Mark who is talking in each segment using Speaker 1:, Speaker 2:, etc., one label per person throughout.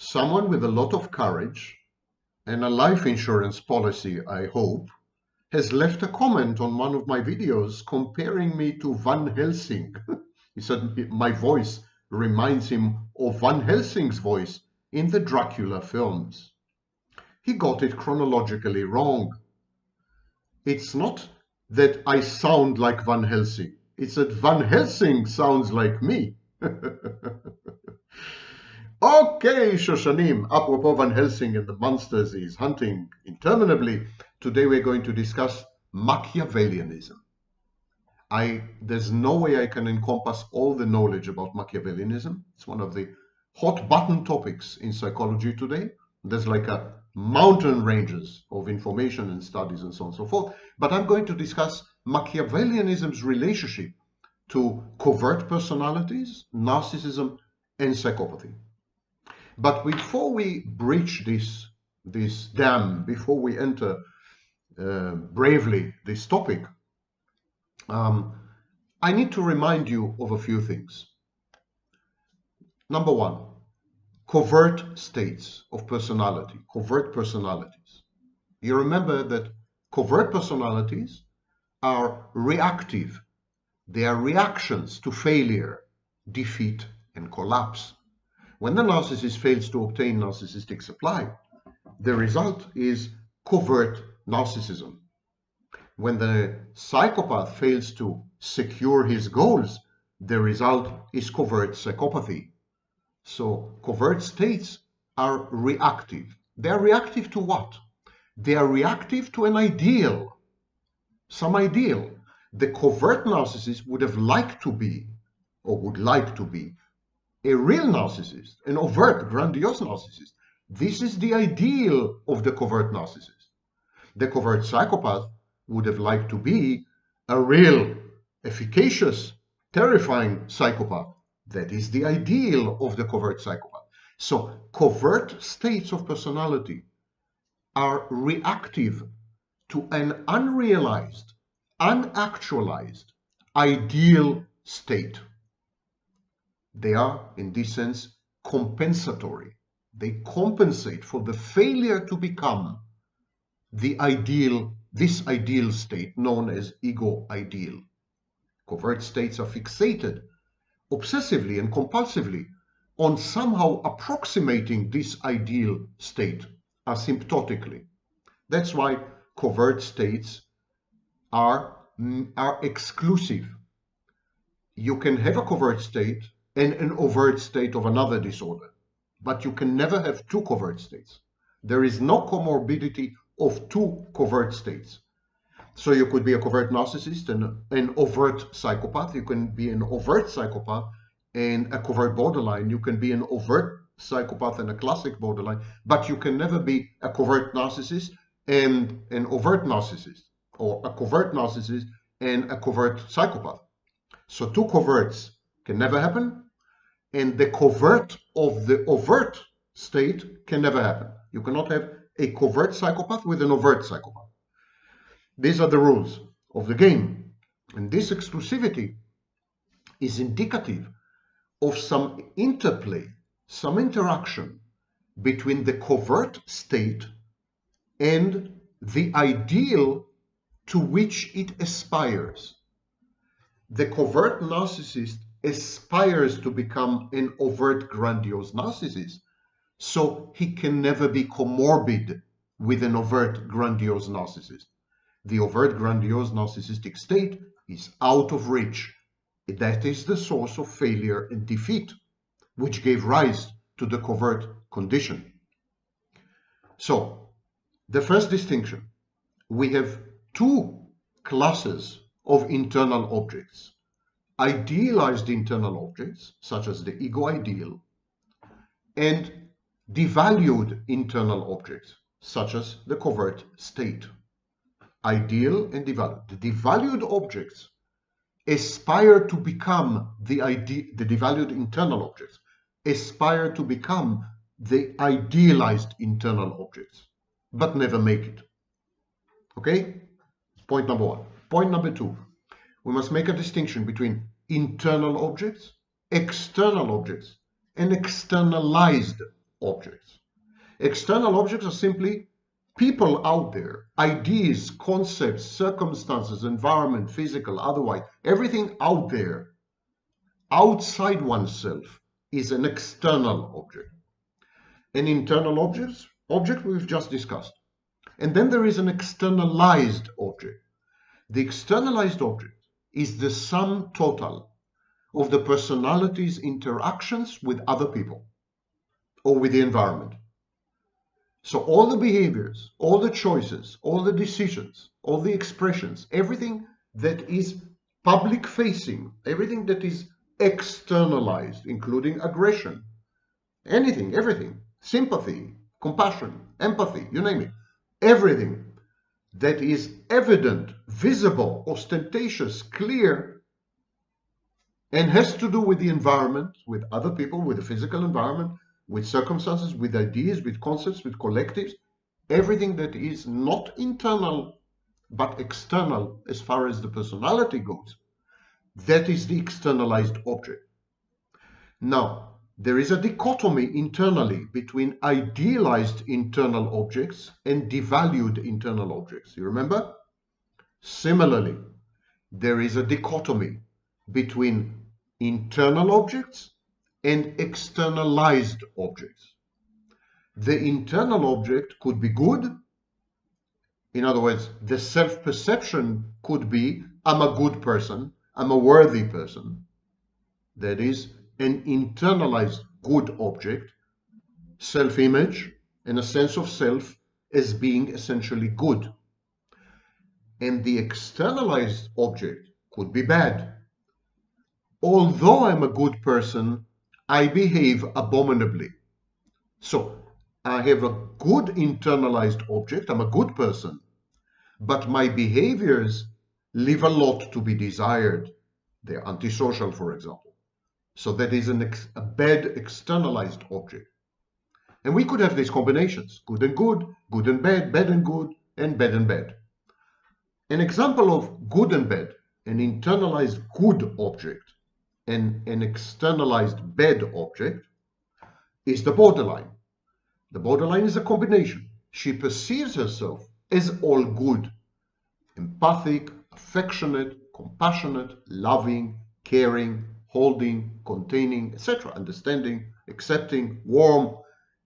Speaker 1: someone with a lot of courage and a life insurance policy, I hope, has left a comment on one of my videos comparing me to Van Helsing. He said my voice reminds him of Van Helsing's voice in the Dracula films. He got it chronologically wrong. It's not that I sound like Van Helsing. It's that Van Helsing sounds like me. Okay, Shoshanim, apropos Van Helsing and the monsters he's hunting interminably, today we're going to discuss Machiavellianism. There's no way I can encompass all the knowledge about Machiavellianism. It's one of the hot button topics in psychology today. There's like a mountain ranges of information and studies and so on and so forth. But I'm going to discuss Machiavellianism's relationship to covert personalities, narcissism, and psychopathy. But before we breach this dam, before we enter bravely this topic, I need to remind you of a few things. Number one, covert states of personality, covert personalities. You remember that covert personalities are reactive. They are reactions to failure, defeat, and collapse. When the narcissist fails to obtain narcissistic supply, the result is covert narcissism. When the psychopath fails to secure his goals, the result is covert psychopathy. So covert states are reactive. They are reactive to what? They are reactive to an ideal, some ideal. The covert narcissist would have liked to be, or would like to be, a real narcissist, an overt, grandiose narcissist. This is the ideal of the covert narcissist. The covert psychopath would have liked to be a real, efficacious, terrifying psychopath. That is the ideal of the covert psychopath. So covert states of personality are reactive to an unrealized, unactualized, ideal state. They are, in this sense, compensatory. They compensate for the failure to become the ideal, this ideal state known as ego ideal. Covert states are fixated obsessively and compulsively on somehow approximating this ideal state asymptotically. That's why covert states are exclusive. You can have a covert state and an overt state of another disorder, but you can never have two covert states. There is no comorbidity of two covert states. So you could be a covert narcissist and an overt psychopath. You can be an overt psychopath and a covert borderline. You can be an overt psychopath and a classic borderline, but you can never be a covert narcissist and an overt narcissist, or a covert narcissist and a covert psychopath. So two coverts can never happen, and the covert of the overt state can never happen. You cannot have a covert psychopath with an overt psychopath. These are the rules of the game. And this exclusivity is indicative of some interplay, some interaction between the covert state and the ideal to which it aspires. The covert narcissist aspires to become an overt grandiose narcissist, so he can never be comorbid with an overt grandiose narcissist. The overt grandiose narcissistic state is out of reach. That is the source of failure and defeat, which gave rise to the covert condition. So, the first distinction, we have two classes of internal objects. Idealized internal objects, such as the ego ideal, and devalued internal objects, such as the covert state. Ideal and devalued. The devalued objects aspire to become the devalued internal objects, aspire to become the idealized internal objects, but never make it. Okay? Point number one. Point number two, we must make a distinction between internal objects, external objects, and externalized objects. External objects are simply people out there, ideas, concepts, circumstances, environment, physical, otherwise, everything out there, outside oneself, is an external object. An internal object we've just discussed. And then there is an externalized object. The externalized object is the sum total of the personality's interactions with other people or with the environment. So all the behaviors, all the choices, all the decisions, all the expressions, everything that is public facing, everything that is externalized, including aggression, anything, everything, sympathy, compassion, empathy, you name it, everything that is evident, visible, ostentatious, clear, and has to do with the environment, with other people, with the physical environment, with circumstances, with ideas, with concepts, with collectives, everything that is not internal but external as far as the personality goes, that is the externalized object. Now, there is a dichotomy internally between idealized internal objects and devalued internal objects. You remember? Similarly, there is a dichotomy between internal objects and externalized objects. The internal object could be good. In other words, the self-perception could be, I'm a good person, I'm a worthy person. That is an internalized good object, self-image, and a sense of self as being essentially good. And the externalized object could be bad. Although I'm a good person, I behave abominably. So I have a good internalized object, I'm a good person, but my behaviors leave a lot to be desired. They're antisocial, for example. So that is a bad externalized object. And we could have these combinations, good and bad and good, and bad. An example of good and bad, an internalized good object and an externalized bad object, is the borderline. The borderline is a combination. She perceives herself as all good, empathic, affectionate, compassionate, loving, caring, holding, containing, etc., understanding, accepting, warm.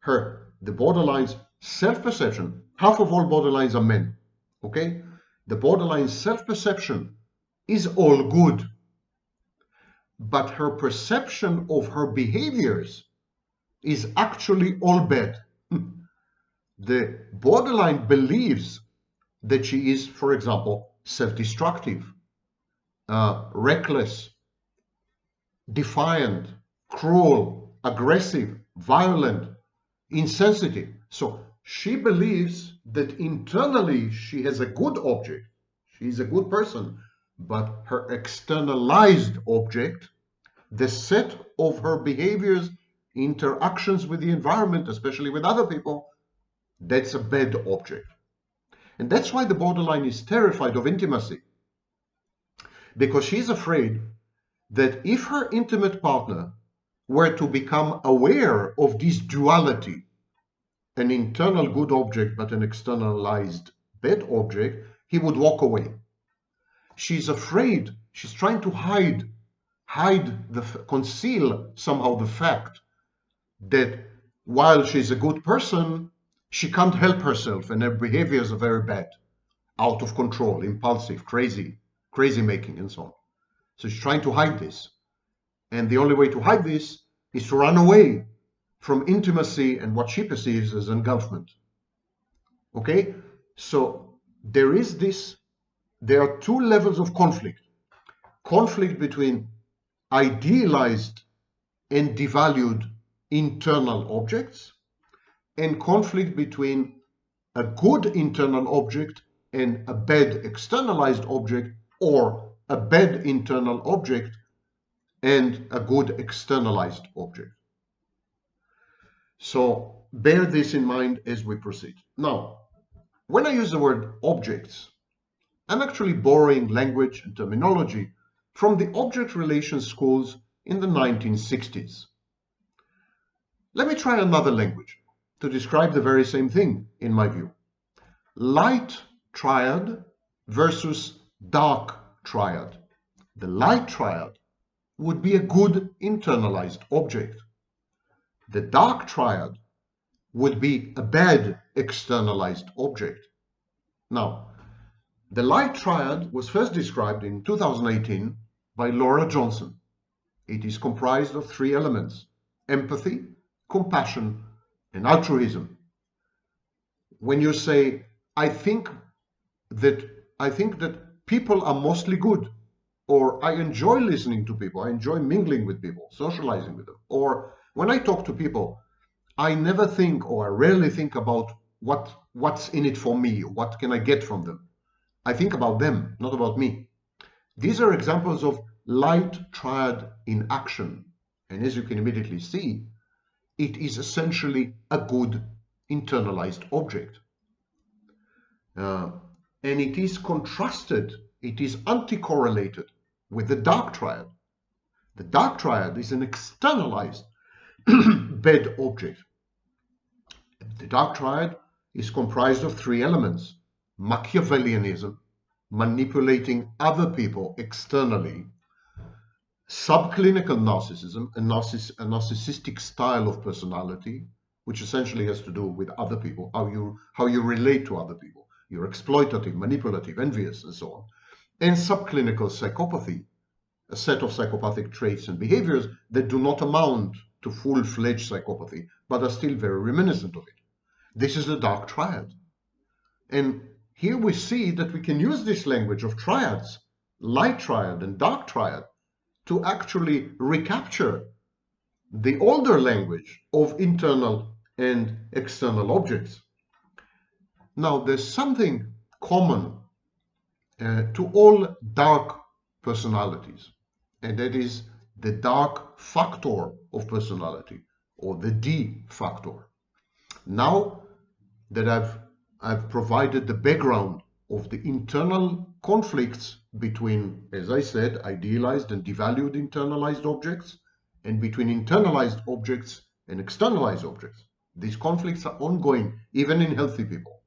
Speaker 1: The borderline's self-perception, half of all borderlines are men, okay? The borderline self-perception is all good, but her perception of her behaviors is actually all bad. The borderline believes that she is, for example, self-destructive, reckless, defiant, cruel, aggressive, violent, insensitive. So she believes that internally she has a good object, she's a good person, but her externalized object, the set of her behaviors, interactions with the environment, especially with other people, that's a bad object. And that's why the borderline is terrified of intimacy, because she's afraid that if her intimate partner were to become aware of this duality, an internal good object but an externalized bad object, he would walk away. She's afraid, she's trying to conceal somehow the fact that while she's a good person, she can't help herself and her behaviors are very bad, out of control, impulsive, crazy making, and so on. So she's trying to hide this. And the only way to hide this is to run away from intimacy and what she perceives as engulfment. Okay? So there are two levels of conflict. Conflict between idealized and devalued internal objects, and conflict between a good internal object and a bad externalized object, or a bad internal object and a good externalized object. So bear this in mind as we proceed. Now, when I use the word objects, I'm actually borrowing language and terminology from the object relations schools in the 1960s. Let me try another language to describe the very same thing, in my view. Light triad versus dark triad. The light triad would be a good internalized object. The dark triad would be a bad externalized object. Now, the light triad was first described in 2018 by Laura Johnson. It is comprised of three elements: empathy, compassion, and altruism. When you say, I think that people are mostly good, or I enjoy listening to people, I enjoy mingling with people, socializing with them, or when I talk to people, I never think, or I rarely think about what's in it for me, what can I get from them. I think about them, not about me. These are examples of light triad in action. And as you can immediately see, it is essentially a good internalized object. And it is contrasted, it is anti-correlated with the dark triad. The dark triad is an externalized bad object. The dark triad is comprised of three elements: Machiavellianism, manipulating other people externally; subclinical narcissism, a narcissistic style of personality, which essentially has to do with other people, how you relate to other people. You're exploitative, manipulative, envious, and so on. And subclinical psychopathy, a set of psychopathic traits and behaviors that do not amount to full-fledged psychopathy, but are still very reminiscent of it. This is the dark triad. And here we see that we can use this language of triads, light triad and dark triad, to actually recapture the older language of internal and external objects. Now, there's something common to all dark personalities, and that is the dark factor of personality, or the D factor. Now that I've provided the background of the internal conflicts between, as I said, idealized and devalued internalized objects, and between internalized objects and externalized objects. These conflicts are ongoing even in healthy people.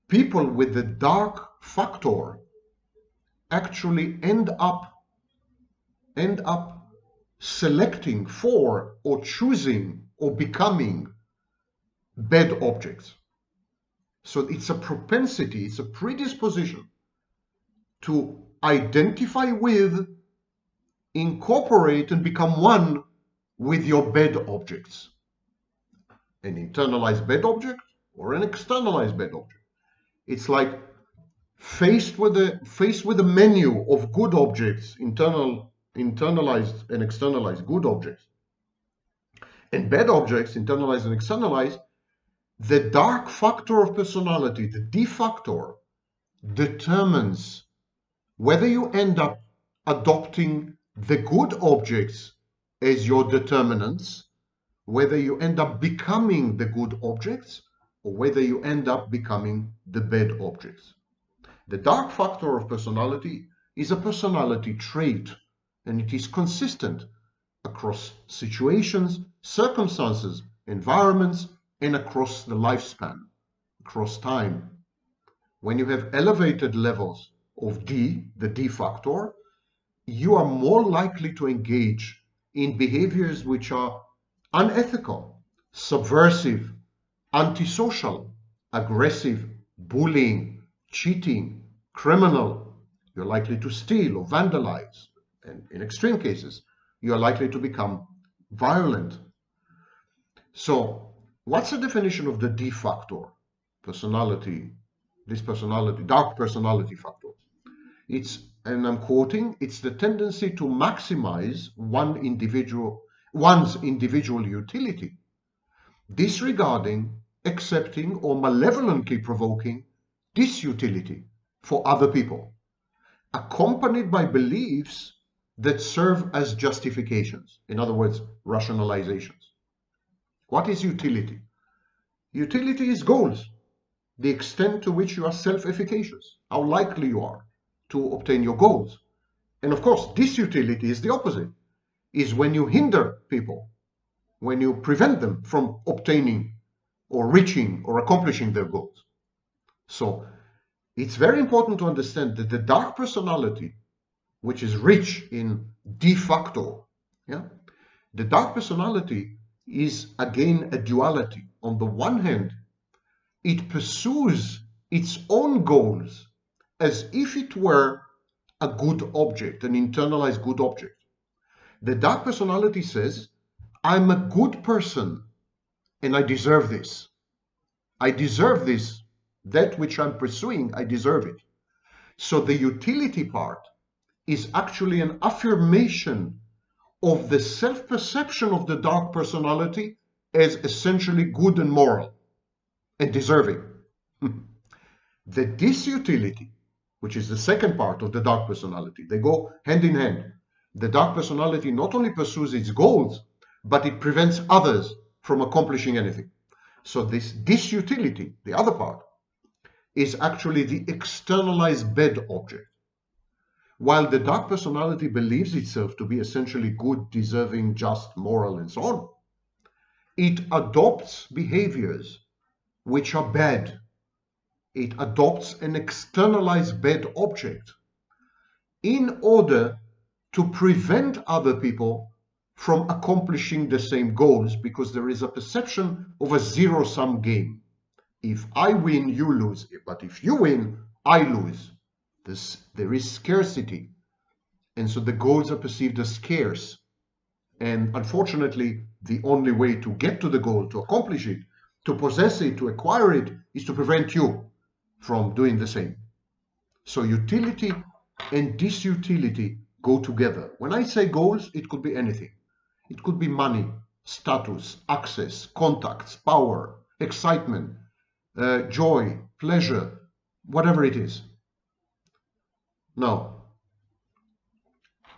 Speaker 1: People with the dark factor actually end up selecting for or choosing or becoming bad objects. So it's a propensity, it's a predisposition to identify with, incorporate, and become one with your bad objects. An internalized bad object or an externalized bad object. It's like faced with a menu of good objects, internalized and externalized good objects, and bad objects, internalized and externalized. The dark factor of personality, the D factor, determines whether you end up adopting the good objects as your determinants, whether you end up becoming the good objects, or whether you end up becoming the bad objects. The dark factor of personality is a personality trait, and it is consistent across situations, circumstances, environments, and across the lifespan, across time. When you have elevated levels of D, the D factor, you are more likely to engage in behaviors which are unethical, subversive, antisocial, aggressive, bullying, cheating, criminal. You're likely to steal or vandalize, and in extreme cases, you are likely to become violent. So, what's the definition of the D factor? Personality, dark personality factors. It's, and I'm quoting, it's the tendency to maximize one's individual utility, disregarding, accepting, or malevolently provoking disutility for other people, accompanied by beliefs that serve as justifications, in other words, rationalizations. What is utility? Utility is goals, the extent to which you are self-efficacious, how likely you are to obtain your goals. And of course, disutility is the opposite, is when you hinder people, when you prevent them from obtaining or reaching or accomplishing their goals. So it's very important to understand that the dark personality, which is rich in de facto, yeah, the dark personality is again a duality. On the one hand, it pursues its own goals as if it were a good object, an internalized good object. The dark personality says, I'm a good person and I deserve this. I deserve this. That which I'm pursuing, I deserve it. So the utility part is actually an affirmation of the self-perception of the dark personality as essentially good and moral and deserving. The disutility, which is the second part of the dark personality, they go hand in hand. The dark personality not only pursues its goals, but it prevents others from accomplishing anything. So this disutility, the other part, is actually the externalized bad object. While the dark personality believes itself to be essentially good, deserving, just, moral, and so on, it adopts behaviors which are bad. It adopts an externalized bad object in order to prevent other people from accomplishing the same goals, because there is a perception of a zero-sum game. If I win, you lose, but if you win, I lose. There is scarcity, and so the goals are perceived as scarce. And unfortunately, the only way to get to the goal, to accomplish it, to possess it, to acquire it, is to prevent you from doing the same. So utility and disutility go together. When I say goals, it could be anything. It could be money, status, access, contacts, power, excitement, joy, pleasure, whatever it is. Now,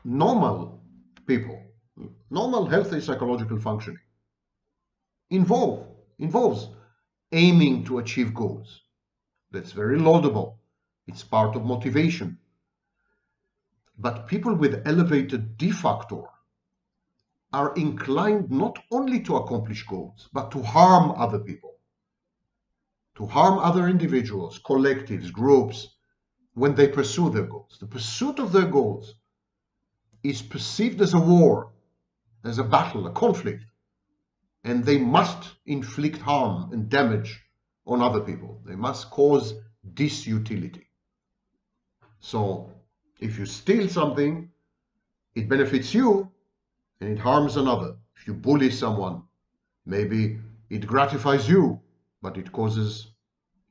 Speaker 1: normal people, normal healthy psychological functioning involves aiming to achieve goals. That's very laudable. It's part of motivation. But people with elevated de facto are inclined not only to accomplish goals, but to harm other people, to harm other individuals, collectives, groups, when they pursue their goals. The pursuit of their goals is perceived as a war, as a battle, a conflict, and they must inflict harm and damage on other people. They must cause disutility. So if you steal something, it benefits you and it harms another. If you bully someone, maybe it gratifies you, but it causes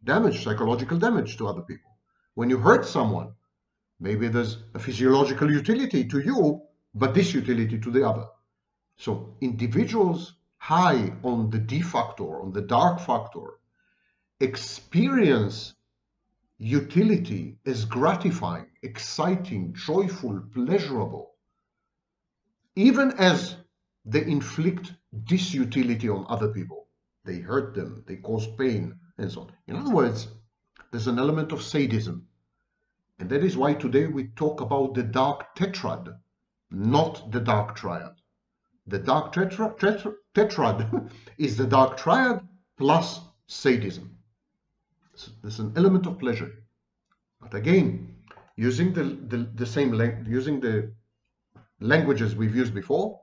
Speaker 1: damage, psychological damage to other people. When you hurt someone, maybe there's a physiological utility to you, but disutility to the other. So individuals high on the de factor, on the dark factor, experience utility as gratifying, exciting, joyful, pleasurable, even as they inflict disutility on other people. They hurt them, they cause pain, and so on. In other words, there's an element of sadism. And that is why today we talk about the dark tetrad, not the dark triad. The dark tetrad is the dark triad plus sadism. So there's an element of pleasure. But again, using using the languages we've used before,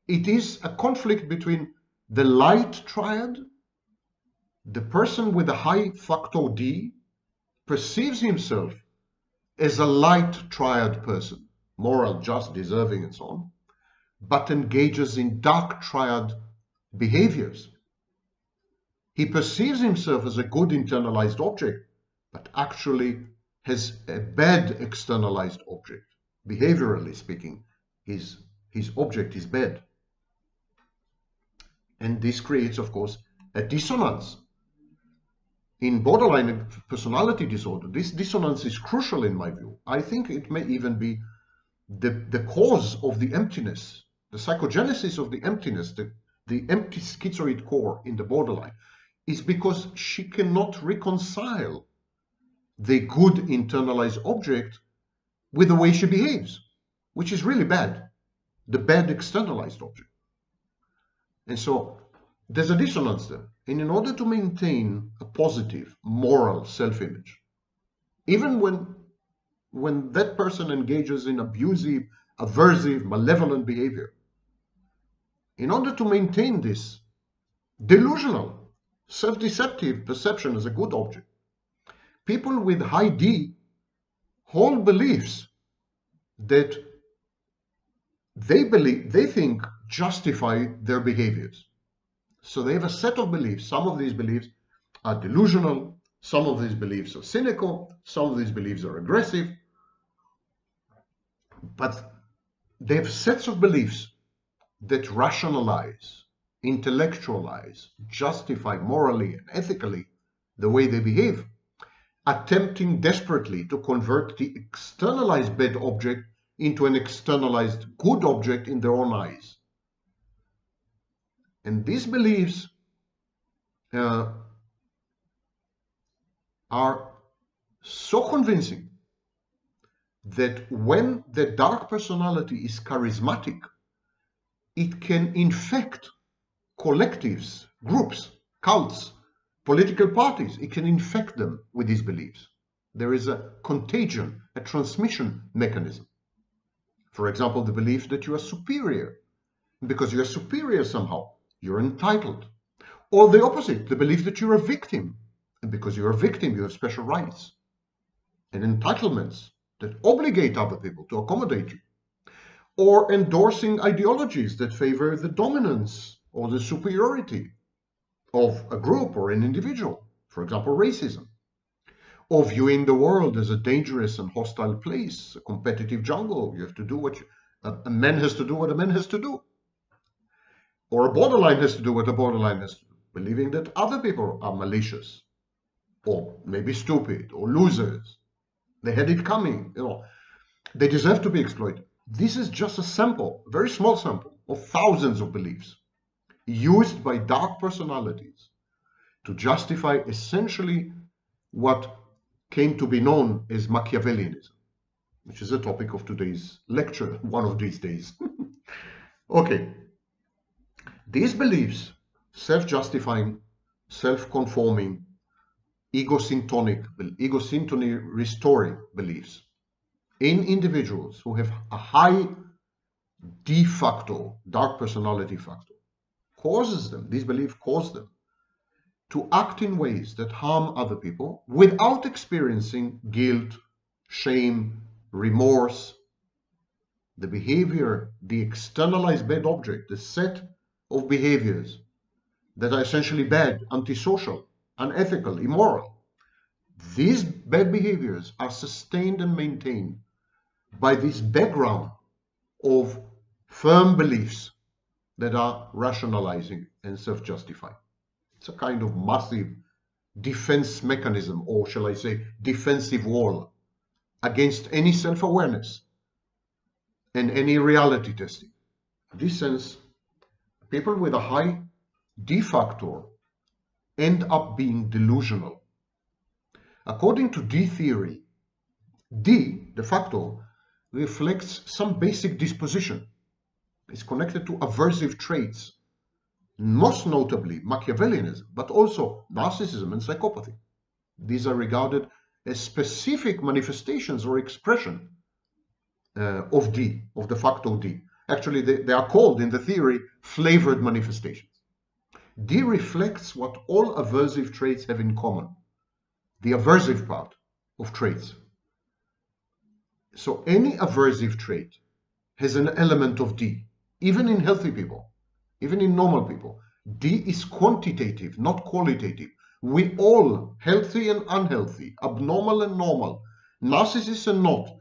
Speaker 1: it is a conflict between the light triad. The person with a high factor D perceives himself as a light triad person, moral, just, deserving, and so on, but engages in dark triad behaviors. He perceives himself as a good internalized object, but actually has a bad externalized object. Behaviorally speaking, his object is bad. And this creates, of course, a dissonance. In borderline personality disorder, this dissonance is crucial in my view. I think it may even be the cause of the emptiness, the psychogenesis of the emptiness, the empty schizoid core in the borderline, is because she cannot reconcile the good internalized object with the way she behaves, which is really bad, the bad externalized object. And so there's a dissonance there. And in order to maintain a positive, moral self-image, even when that person engages in abusive, aversive, malevolent behavior, in order to maintain this delusional, self-deceptive perception as a good object, people with high D hold beliefs that they think justify their behaviors. So they have a set of beliefs. Some of these beliefs are delusional, some of these beliefs are cynical, some of these beliefs are aggressive, but they have sets of beliefs that rationalize, intellectualize, justify morally and ethically the way they behave, attempting desperately to convert the externalized bad object into an externalized good object in their own eyes. And these beliefs are so convincing that when the dark personality is charismatic, it can infect collectives, groups, cults, political parties. It can infect them with these beliefs. There is a contagion, a transmission mechanism. For example, the belief that you are superior. Because you are superior somehow, you're entitled. Or the opposite, the belief that you're a victim. And because you're a victim, you have special rights and entitlements that obligate other people to accommodate you. Or endorsing ideologies that favor the dominance or the superiority of a group or an individual, for example, racism. Or viewing the world as a dangerous and hostile place, a competitive jungle. You have to do what a man has to do what a man has to do. Or a borderline has to do what a borderline has to do, believing that other people are malicious, or maybe stupid, or losers. They had it coming, they deserve to be exploited. This is just a sample, a very small sample, of thousands of beliefs used by dark personalities to justify essentially what came to be known as Machiavellianism, which is the topic of today's lecture, one of these days. Okay. These beliefs, self-justifying, self-conforming, ego-syntony restoring beliefs in individuals who have a high de facto, dark personality factor, these beliefs cause them to act in ways that harm other people without experiencing guilt, shame, remorse. The behavior, the externalized bad object, the set of behaviors that are essentially bad, antisocial, unethical, immoral. These bad behaviors are sustained and maintained by this background of firm beliefs that are rationalizing and self-justifying. It's a kind of massive defense mechanism, or shall I say defensive wall, against any self-awareness and any reality testing. In this sense, people with a high D factor end up being delusional. According to D theory, D, de facto, reflects some basic disposition. It's connected to aversive traits, most notably Machiavellianism, but also narcissism and psychopathy. These are regarded as specific manifestations or expression of D, of de facto D. Actually, they are called in the theory flavored manifestations. D reflects what all aversive traits have in common, the aversive part of traits. So any aversive trait has an element of D, even in healthy people, even in normal people. D is quantitative, not qualitative. We all, healthy and unhealthy, abnormal and normal, narcissists and not,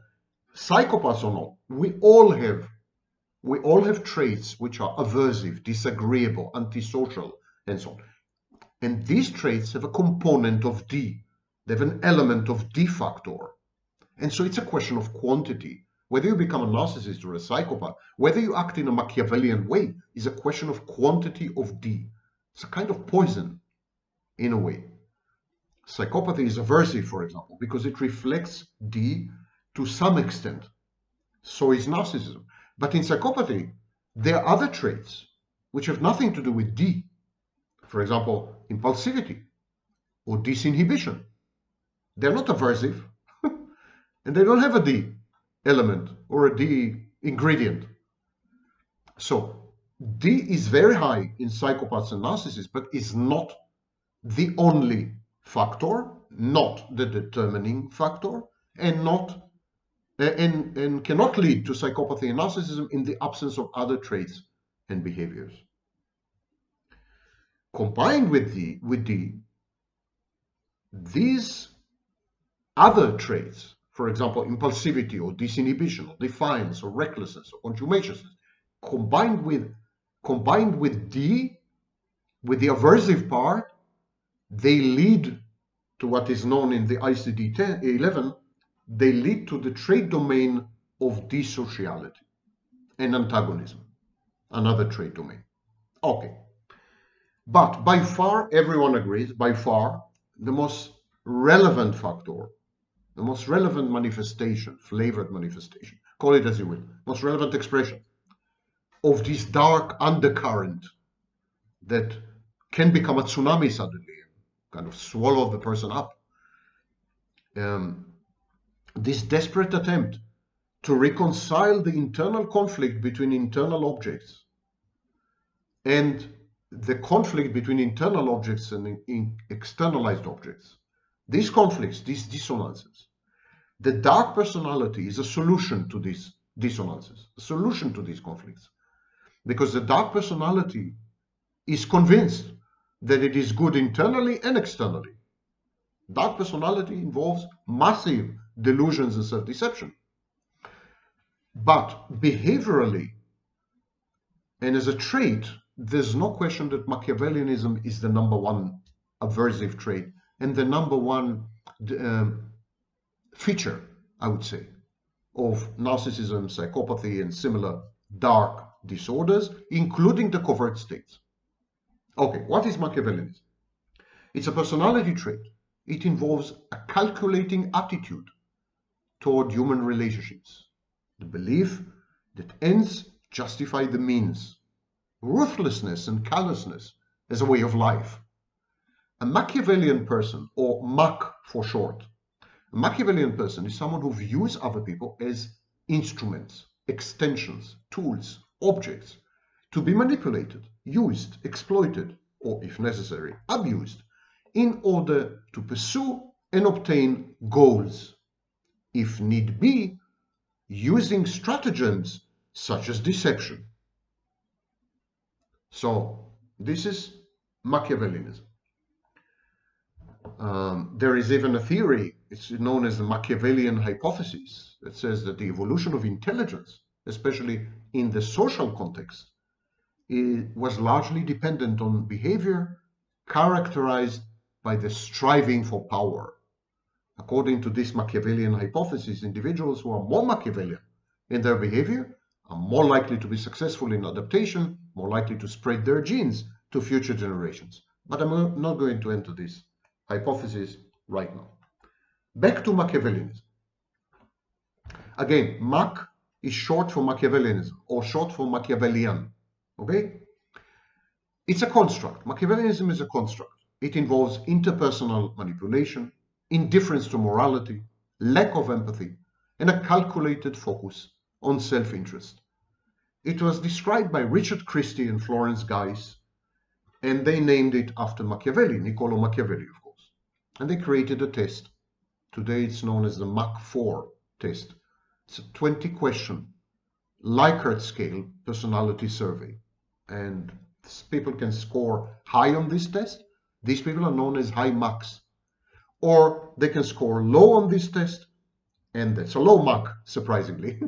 Speaker 1: psychopaths or not, we all have traits which are aversive, disagreeable, antisocial, and so on. And these traits have a component of D. They have an element of D factor. And so it's a question of quantity. Whether you become a narcissist or a psychopath, whether you act in a Machiavellian way, is a question of quantity of D. It's a kind of poison, in a way. Psychopathy is aversive, for example, because it reflects D to some extent. So is narcissism. But in psychopathy, there are other traits which have nothing to do with D. For example, impulsivity or disinhibition. They're not aversive, and they don't have a D element or a D ingredient. So D is very high in psychopaths and narcissists, but is not the only factor, not the determining factor, and not and cannot lead to psychopathy and narcissism in the absence of other traits and behaviors. Combined with D, these other traits, for example, impulsivity or disinhibition or defiance or recklessness or contumaciousness, combined with D, with the aversive part, they lead to what is known in the ICD-11, they lead to the trait domain of dissociality and antagonism, another trait domain. Okay. But by far, everyone agrees, by far, the most relevant factor, the most relevant manifestation, flavored manifestation, call it as you will, most relevant expression of this dark undercurrent that can become a tsunami suddenly, kind of swallow the person up. This desperate attempt to reconcile the internal conflict between internal objects and the conflict between internal objects and externalized objects. These conflicts, these dissonances, the dark personality is a solution to these dissonances, a solution to these conflicts. Because the dark personality is convinced that it is good internally and externally. Dark personality involves massive delusions and self-deception. But behaviorally, and as a trait, there's no question that Machiavellianism is the number one aversive trait and the number one feature, I would say, of narcissism, psychopathy, and similar dark disorders, including the covert states. Okay, what is Machiavellianism? It's a personality trait. It involves a calculating attitude toward human relationships, the belief that ends justify the means, ruthlessness and callousness as a way of life. A Machiavellian person, or Mach for short, a Machiavellian person is someone who views other people as instruments, extensions, tools, objects to be manipulated, used, exploited, or if necessary, abused in order to pursue and obtain goals, if need be, using stratagems such as deception. So this is Machiavellianism. There is even a theory, it's known as the Machiavellian hypothesis, that says that the evolution of intelligence, especially in the social context, was largely dependent on behavior characterized by the striving for power. According to this Machiavellian hypothesis, individuals who are more Machiavellian in their behavior are more likely to be successful in adaptation, more likely to spread their genes to future generations. But I'm not going to enter this hypothesis right now. Back to Machiavellianism. Again, Mach is short for Machiavellianism or short for Machiavellian. Okay? It's a construct. Machiavellianism is a construct. It involves interpersonal manipulation, indifference to morality, lack of empathy, and a calculated focus on self-interest. It was described by Richard Christie and Florence Guise, and they named it after Machiavelli, Niccolo Machiavelli, of course. And they created a test. Today it's known as the Mach 4 test. It's a 20-question Likert scale personality survey. And people can score high on this test. These people are known as high Machs. Or they can score low on this test, and that's a low Mach, surprisingly.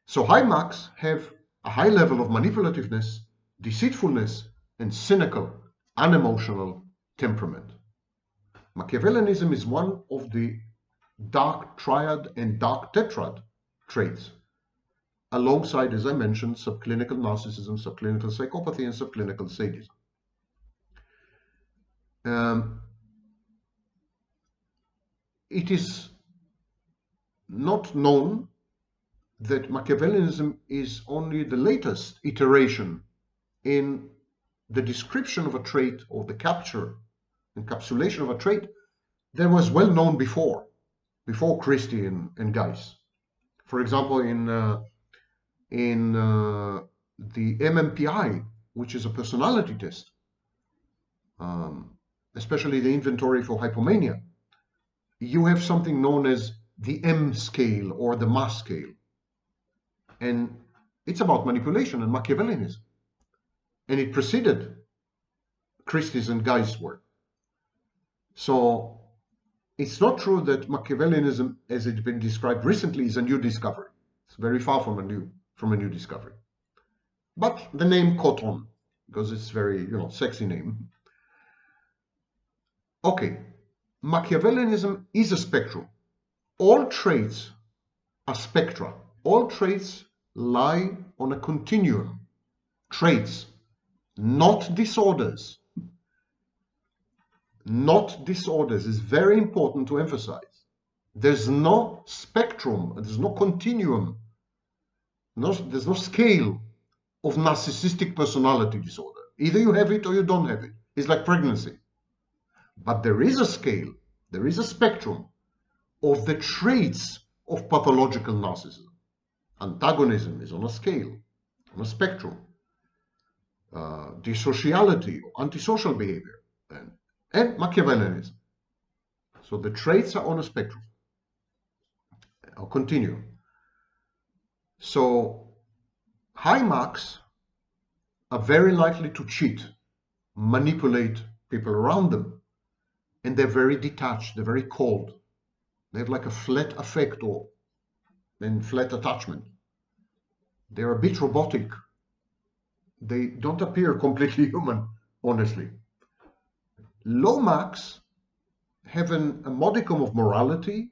Speaker 1: So high Machs have a high level of manipulativeness, deceitfulness, and cynical, unemotional temperament. Machiavellianism is one of the dark triad and dark tetrad traits, alongside, as I mentioned, subclinical narcissism, subclinical psychopathy, and subclinical sadism. It is not known that Machiavellianism is only the latest iteration in the description of a trait, or the encapsulation of a trait, that was well known before Christie and Geiss. For example, in the MMPI, which is a personality test, especially the inventory for hypomania, you have something known as the M scale or the MA scale. And it's about manipulation and Machiavellianism. And it preceded Christie's and Guy's work. So it's not true that Machiavellianism, as it's been described recently, is a new discovery. It's very far from a new discovery. But the name caught on because it's very, sexy name. Okay, Machiavellianism is a spectrum. All traits are spectra. All traits lie on a continuum. Traits, not disorders. Not disorders is very important to emphasize. There's no spectrum, there's no continuum, there's no scale of narcissistic personality disorder. Either you have it or you don't have it. It's like pregnancy. But there is a scale, there is a spectrum of the traits of pathological narcissism. Antagonism is on a scale, on a spectrum. Dissociality or antisocial behavior, and Machiavellianism. So the traits are on a spectrum. I'll continue. So high marks are very likely to cheat, manipulate people around them, and they're very detached, they're very cold. They have like a flat affect or flat attachment. They're a bit robotic. They don't appear completely human, honestly. Low marks have a modicum of morality,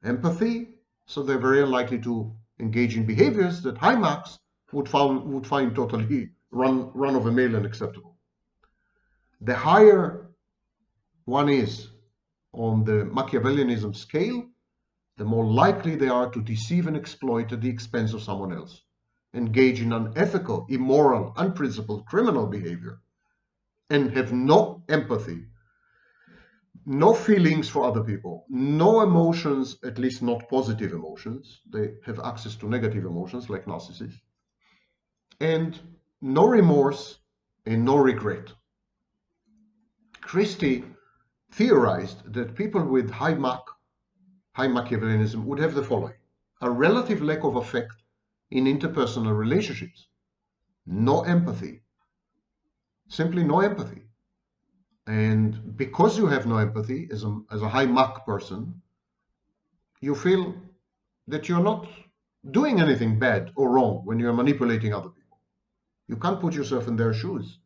Speaker 1: empathy, so they're very unlikely to engage in behaviors that high marks would find totally run-of-the-mill and acceptable. The higher one is on the Machiavellianism scale, the more likely they are to deceive and exploit at the expense of someone else, engage in unethical, immoral, unprincipled criminal behavior, and have no empathy, no feelings for other people, no emotions, at least not positive emotions. They have access to negative emotions like narcissists, and no remorse and no regret. Christie theorized that people with high Machiavellianism would have the following: a relative lack of affect in interpersonal relationships, no empathy, simply no empathy. And because you have no empathy as a high Mach person, you feel that you're not doing anything bad or wrong when you're manipulating other people. You can't put yourself in their shoes.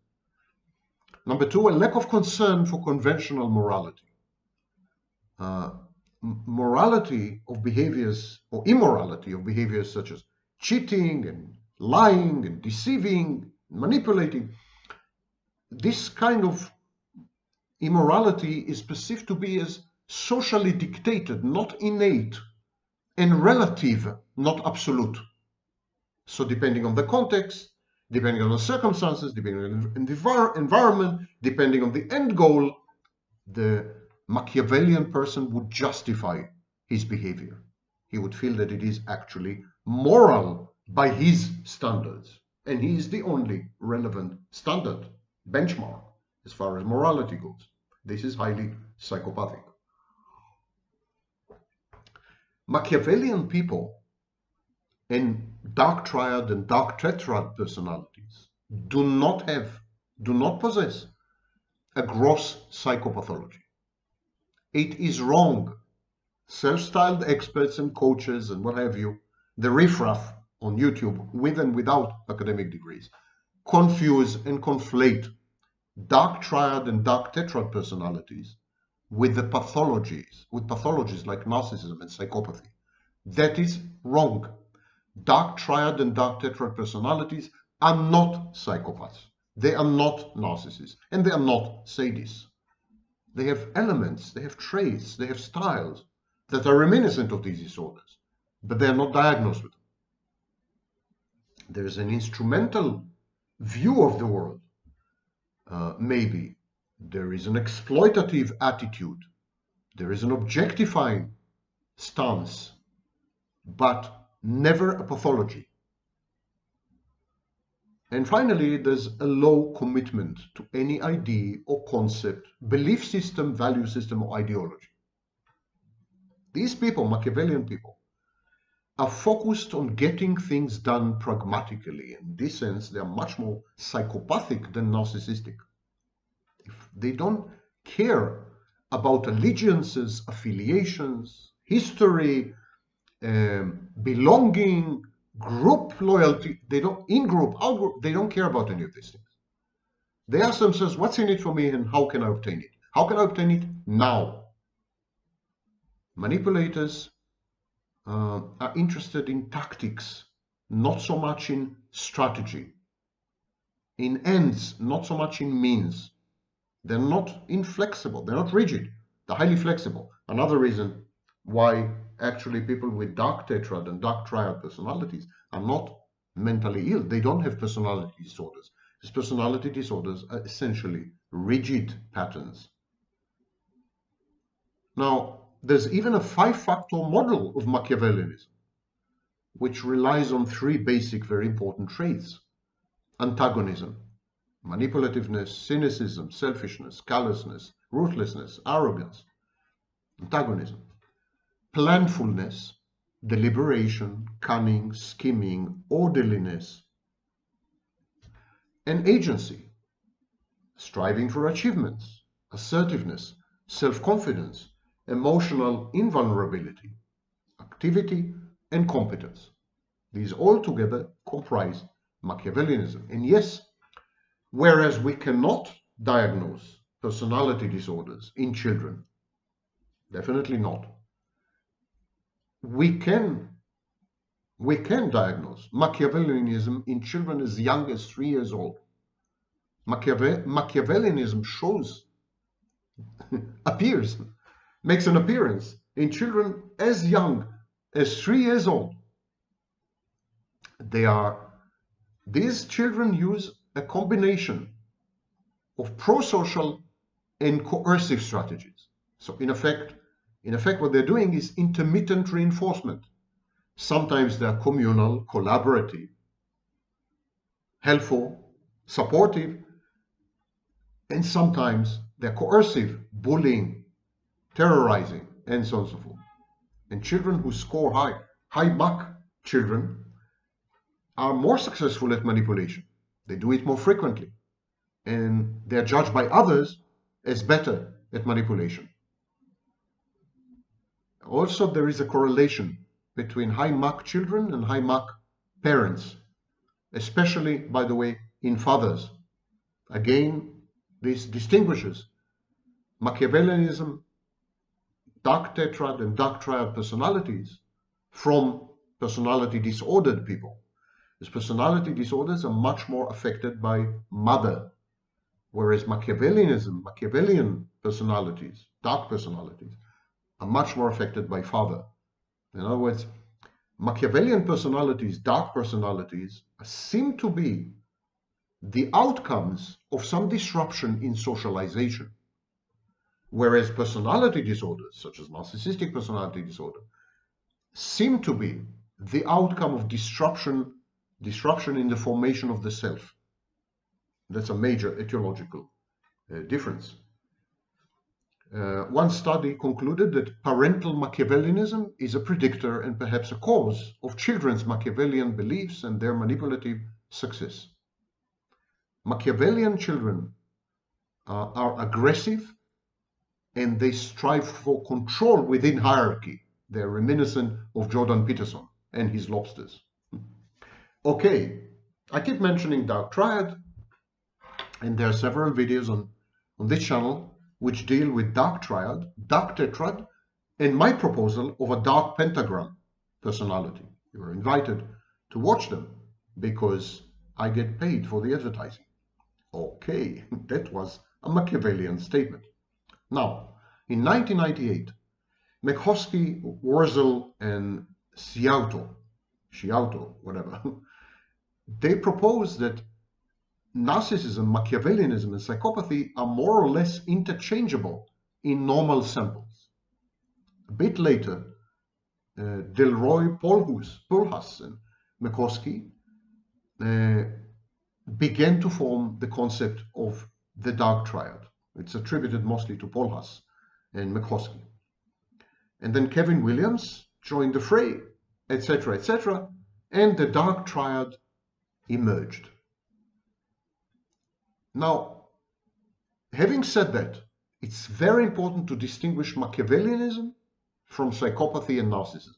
Speaker 1: Number two, a lack of concern for conventional morality. Morality of behaviors, or immorality of behaviors such as cheating and lying and deceiving, manipulating. This kind of immorality is perceived to be as socially dictated, not innate, and relative, not absolute. So depending on the context, depending on the circumstances, depending on the environment, depending on the end goal, the Machiavellian person would justify his behavior. He would feel that it is actually moral by his standards, and he is the only relevant standard, benchmark, as far as morality goes. This is highly psychopathic. Machiavellian people and dark triad and dark tetrad personalities do not possess a gross psychopathology. It is wrong. Self-styled experts and coaches and what have you, the riffraff on YouTube, with and without academic degrees, confuse and conflate dark triad and dark tetrad personalities with pathologies like narcissism and psychopathy. That is wrong. Dark triad and dark tetrad personalities are not psychopaths. They are not narcissists, and they are not sadists. They have elements, they have traits, they have styles that are reminiscent of these disorders, but they are not diagnosed with them. There is an instrumental view of the world. Maybe there is an exploitative attitude, there is an objectifying stance, but never a pathology. And finally, there's a low commitment to any idea or concept, belief system, value system, or ideology. These people, Machiavellian people, are focused on getting things done pragmatically. In this sense, they are much more psychopathic than narcissistic. If they don't care about allegiances, affiliations, history, belonging, group loyalty, they don't, in-group, out-group, they don't care about any of these things. They ask themselves, what's in it for me and how can I obtain it? How can I obtain it now? Manipulators are interested in tactics, not so much in strategy, in ends, not so much in means. They're not inflexible, they're not rigid, they're highly flexible. Another reason why actually people with dark tetrad and dark triad personalities are not mentally ill. They don't have personality disorders. These personality disorders are essentially rigid patterns. Now, there's even a 5-factor model of Machiavellianism, which relies on 3 basic, very important traits: antagonism, manipulativeness, cynicism, selfishness, callousness, ruthlessness, arrogance. Antagonism. Planfulness, deliberation, cunning, scheming, orderliness. And agency. Striving for achievements, assertiveness, self-confidence, emotional invulnerability, activity, and competence. These all together comprise Machiavellianism. And yes, whereas we cannot diagnose personality disorders in children, definitely not, we can diagnose Machiavellianism in children as young as 3 years old. Machiavellianism makes an appearance in children as young as 3 years old. These children use a combination of pro-social and coercive strategies. So in effect, what they're doing is intermittent reinforcement. Sometimes they're communal, collaborative, helpful, supportive, and sometimes they're coercive, bullying, terrorizing, and so on and so forth. And children who score high mark children are more successful at manipulation. They do it more frequently, and they're judged by others as better at manipulation. Also, there is a correlation between high mark children and high mark parents, especially, by the way, in fathers. Again, this distinguishes Machiavellianism, dark tetrad and dark triad personalities from personality disordered people. These personality disorders are much more affected by mother, whereas Machiavellian personalities, dark personalities, are much more affected by father. In other words, Machiavellian personalities, dark personalities, seem to be the outcomes of some disruption in socialization, whereas personality disorders, such as narcissistic personality disorder, seem to be the outcome of disruption in the formation of the self. That's a major etiological difference. One study concluded that parental Machiavellianism is a predictor and perhaps a cause of children's Machiavellian beliefs and their manipulative success. Machiavellian children are aggressive and they strive for control within hierarchy. They're reminiscent of Jordan Peterson and his lobsters. Okay, I keep mentioning dark triad, and there are several videos on this channel which deal with dark triad, dark tetrad, and my proposal of a dark pentagram personality. You are invited to watch them because I get paid for the advertising. Okay, that was a Machiavellian statement. Now, in 1998, Mechowski, Worzel, and Sciauto, whatever, they proposed that narcissism, Machiavellianism, and psychopathy are more or less interchangeable in normal samples. A bit later, Delroy, Polhus, and McCoskey began to form the concept of the dark triad. It's attributed mostly to Polhus and McCoskey. And then Kevin Williams joined the fray, etc., etc., and the dark triad emerged. Now, having said that, it's very important to distinguish Machiavellianism from psychopathy and narcissism.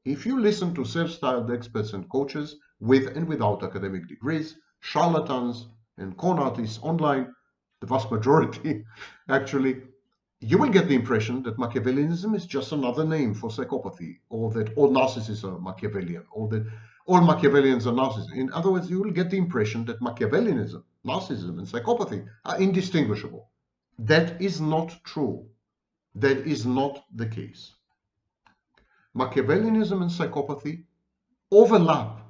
Speaker 1: If you listen to self-styled experts and coaches with and without academic degrees, charlatans and con artists online, the vast majority actually, you will get the impression that Machiavellianism is just another name for psychopathy, or that all narcissists are Machiavellian, or that all Machiavellians are narcissists. In other words, you will get the impression that Machiavellianism, narcissism, and psychopathy are indistinguishable. That is not true. That is not the case. Machiavellianism and psychopathy overlap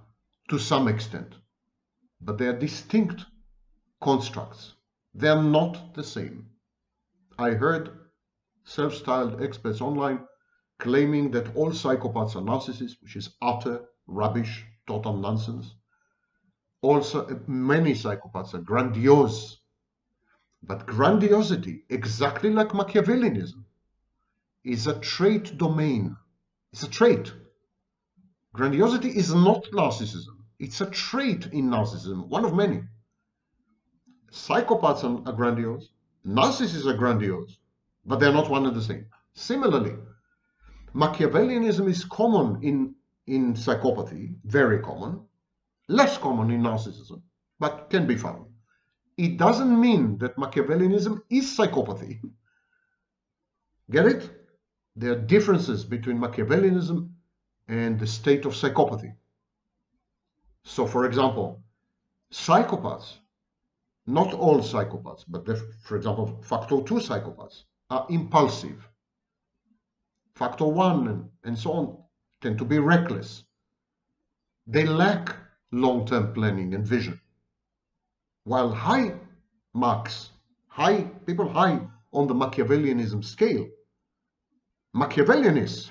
Speaker 1: to some extent, but they are distinct constructs. They are not the same. I heard self-styled experts online claiming that all psychopaths are narcissists, which is utter rubbish, total nonsense. Also, many psychopaths are grandiose. But grandiosity, exactly like Machiavellianism, is a trait domain. It's a trait. Grandiosity is not narcissism. It's a trait in narcissism, one of many. Psychopaths are grandiose, narcissists are grandiose, but they're not one and the same. Similarly, Machiavellianism is common in psychopathy, very common, less common in narcissism, but can be found. It doesn't mean that Machiavellianism is psychopathy. Get it? There are differences between Machiavellianism and the state of psychopathy. So, for example, psychopaths, not all psychopaths, but for example, factor 2 psychopaths are impulsive. Factor 1 and so on tend to be reckless. They lack long-term planning and vision. While high marks, people high on the Machiavellianism scale, Machiavellianists,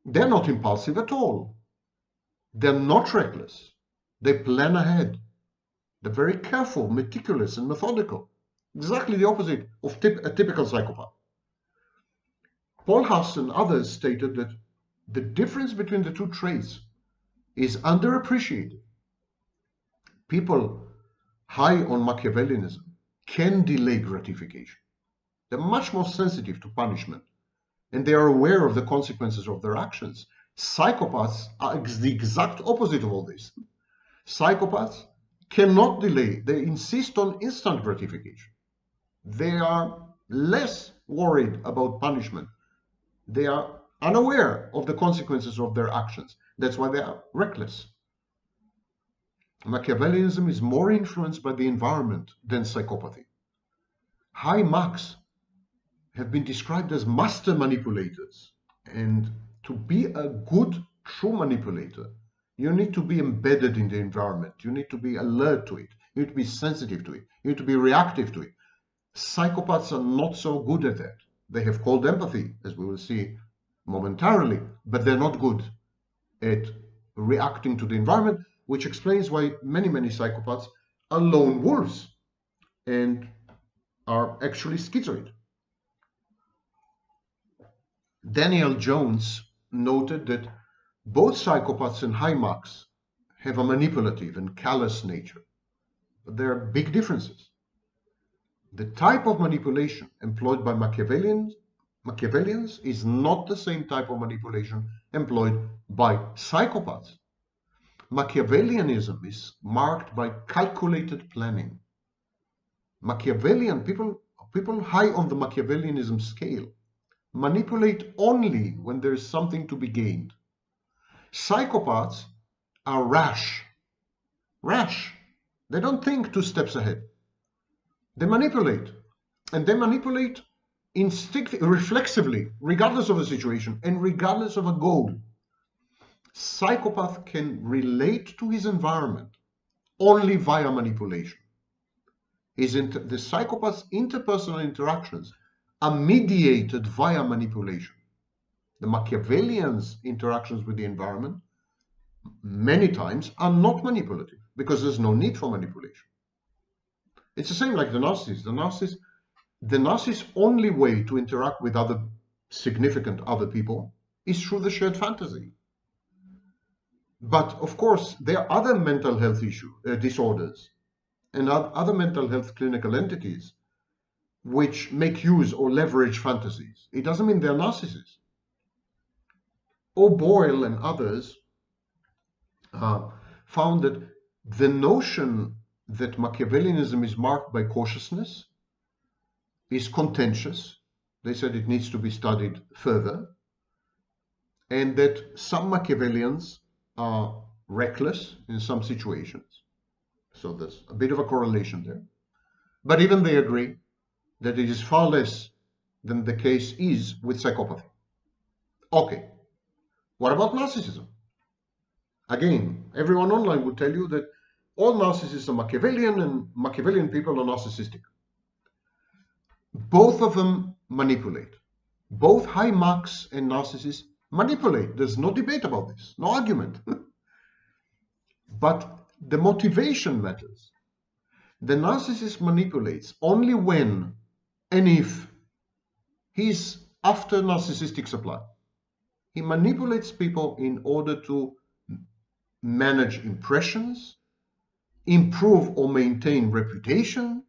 Speaker 1: they're not impulsive at all. They're not reckless. They plan ahead. They're very careful, meticulous, and methodical. Exactly the opposite of a typical psychopath. Polhus and others stated that the difference between the two traits is underappreciated. People high on Machiavellianism can delay gratification. They're much more sensitive to punishment, and they are aware of the consequences of their actions. Psychopaths are the exact opposite of all this. Psychopaths cannot delay. They insist on instant gratification. They are less worried about punishment. They are unaware of the consequences of their actions. That's why they are reckless. Machiavellianism is more influenced by the environment than psychopathy. High marks have been described as master manipulators, and to be a good, true manipulator, you need to be embedded in the environment. You need to be alert to it. You need to be sensitive to it. You need to be reactive to it. Psychopaths are not so good at that. They have cold empathy, as we will see momentarily, but they're not good at reacting to the environment, which explains why many psychopaths are lone wolves and are actually schizoid. Daniel Jones noted that both psychopaths and high marks have a manipulative and callous nature, but there are big differences. The type of manipulation employed by Machiavellians is not the same type of manipulation employed by psychopaths. Machiavellianism is marked by calculated planning. Machiavellian people high on the Machiavellianism scale manipulate only when there is something to be gained. Psychopaths are rash. They don't think 2 steps ahead. They manipulate, and they manipulate instinctively, reflexively, regardless of the situation and regardless of a goal. Psychopath can relate to his environment only via manipulation. The psychopath's interpersonal interactions are mediated via manipulation. The Machiavellian's interactions with the environment many times are not manipulative because there's no need for manipulation. It's the same like the narcissist. The narcissist's only way to interact with other significant other people is through the shared fantasy. But of course, there are other mental health disorders and other mental health clinical entities which make use or leverage fantasies. It doesn't mean they're narcissists. O'Boyle and others found that the notion that Machiavellianism is marked by cautiousness is contentious. They said it needs to be studied further, and that some Machiavellians are reckless in some situations. So there's a bit of a correlation there. But even they agree that it is far less than the case is with psychopathy. Okay, what about narcissism? Again, everyone online would tell you that all narcissists are Machiavellian and Machiavellian people are narcissistic. Both of them manipulate. Both high marks and narcissists manipulate. There's no debate about this, no argument. But the motivation matters. The narcissist manipulates only when and if he's after narcissistic supply. He manipulates people in order to manage impressions, improve or maintain reputation,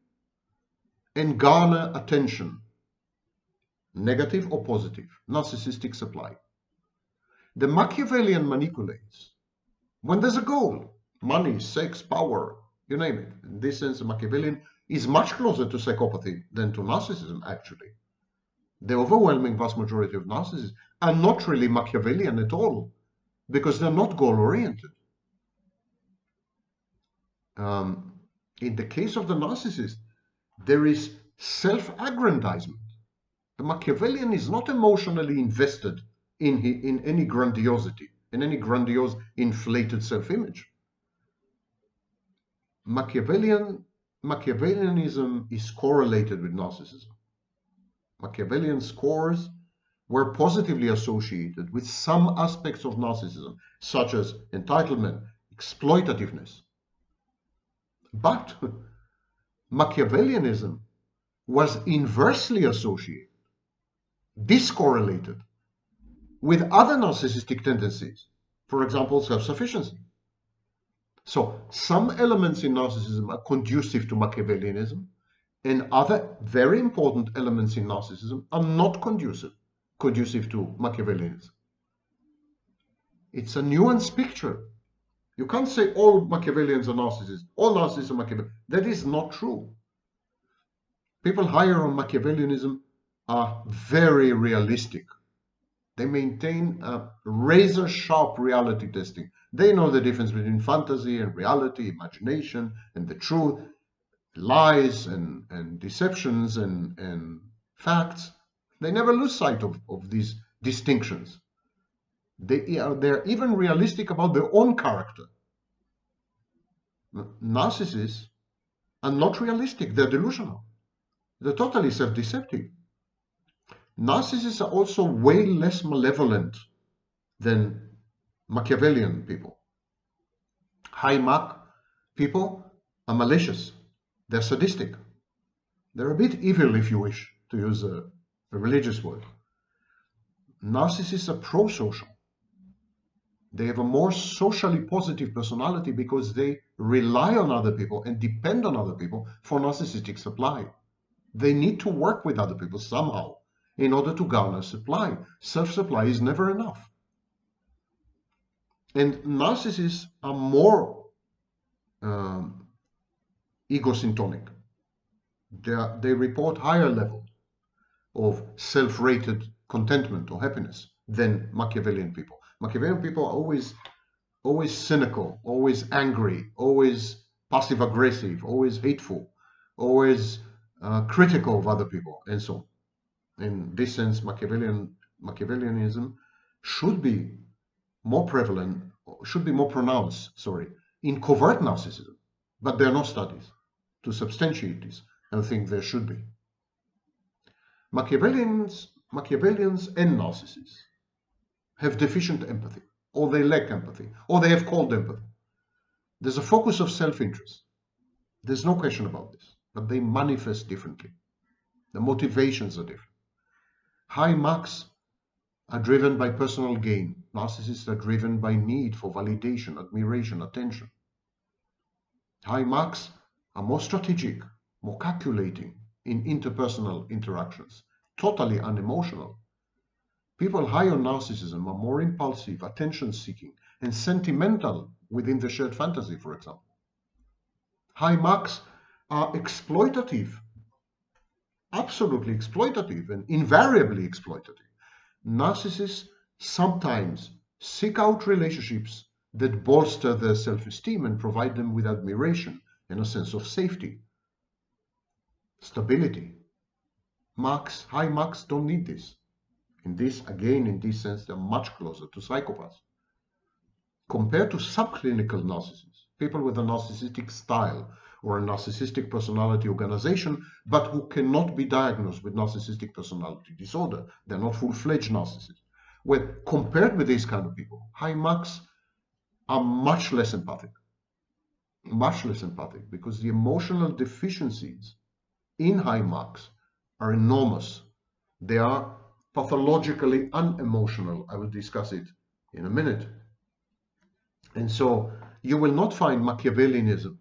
Speaker 1: and garner attention, negative or positive, narcissistic supply. The Machiavellian manipulates when there's a goal, money, sex, power, you name it. In this sense, the Machiavellian is much closer to psychopathy than to narcissism, actually. The overwhelming vast majority of narcissists are not really Machiavellian at all because they're not goal-oriented. In the case of the narcissist, there is self-aggrandizement. The Machiavellian is not emotionally invested in any grandiosity, in any grandiose inflated self-image. Machiavellianism is correlated with narcissism. Machiavellian scores were positively associated with some aspects of narcissism, such as entitlement, exploitativeness. But Machiavellianism was inversely associated, discorrelated with other narcissistic tendencies, for example, self-sufficiency. So some elements in narcissism are conducive to Machiavellianism, and other very important elements in narcissism are not conducive to Machiavellianism. It's a nuanced picture. You can't say all Machiavellians are narcissists, all narcissists are Machiavellians. That is not true. People higher on Machiavellianism are very realistic. They maintain a razor-sharp reality testing. They know the difference between fantasy and reality, imagination and the truth, lies and deceptions and facts. They never lose sight of these distinctions. They're even realistic about their own character. Narcissists are not realistic. They're delusional. They're totally self-deceptive. Narcissists are also way less malevolent than Machiavellian people. High Mach people are malicious. They're sadistic. They're a bit evil, if you wish, to use a religious word. Narcissists are pro-social. They have a more socially positive personality because they rely on other people and depend on other people for narcissistic supply. They need to work with other people somehow in order to garner supply. Self-supply is never enough. And narcissists are more egosyntonic. They report higher level of self-rated contentment or happiness than Machiavellian people. Machiavellian people are always cynical, always angry, always passive-aggressive, always hateful, always critical of other people, and so on. In this sense, Machiavellianism should be more prevalent, should be more pronounced, in covert narcissism. But there are no studies to substantiate this, and I think there should be. Machiavellians and narcissists have deficient empathy, or they lack empathy, or they have cold empathy. There's a focus of self-interest. There's no question about this, but they manifest differently. The motivations are different. High marks are driven by personal gain. Narcissists are driven by need for validation, admiration, attention. High marks are more strategic, more calculating in interpersonal interactions, totally unemotional. People high on narcissism are more impulsive, attention-seeking, and sentimental within the shared fantasy, for example. High marks are exploitative, absolutely exploitative, and invariably exploitative. Narcissists sometimes seek out relationships that bolster their self-esteem and provide them with admiration and a sense of safety, stability. High marks don't need this. In this sense, they're much closer to psychopaths. Compared to subclinical narcissists, people with a narcissistic style or a narcissistic personality organization, but who cannot be diagnosed with narcissistic personality disorder. They're not full-fledged narcissists. Well, compared with these kind of people, high marks are much less empathic, because the emotional deficiencies in high marks are enormous. They are pathologically unemotional. I will discuss it in a minute. And so you will not find Machiavellianism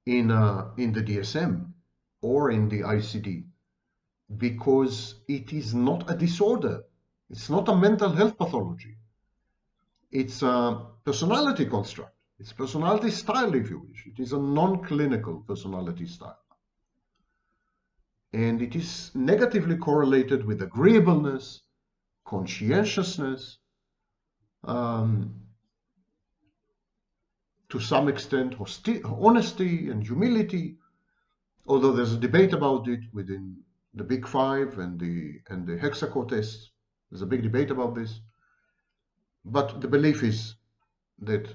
Speaker 1: in the DSM or in the ICD, because it is not a disorder. It's not a mental health pathology. It's a personality construct. It's personality style, if you wish. It is a non-clinical personality style. And it is negatively correlated with agreeableness, conscientiousness, to some extent honesty and humility, although there's a debate about it within the Big Five and the Hexaco tests. There's a big debate about this. But the belief is that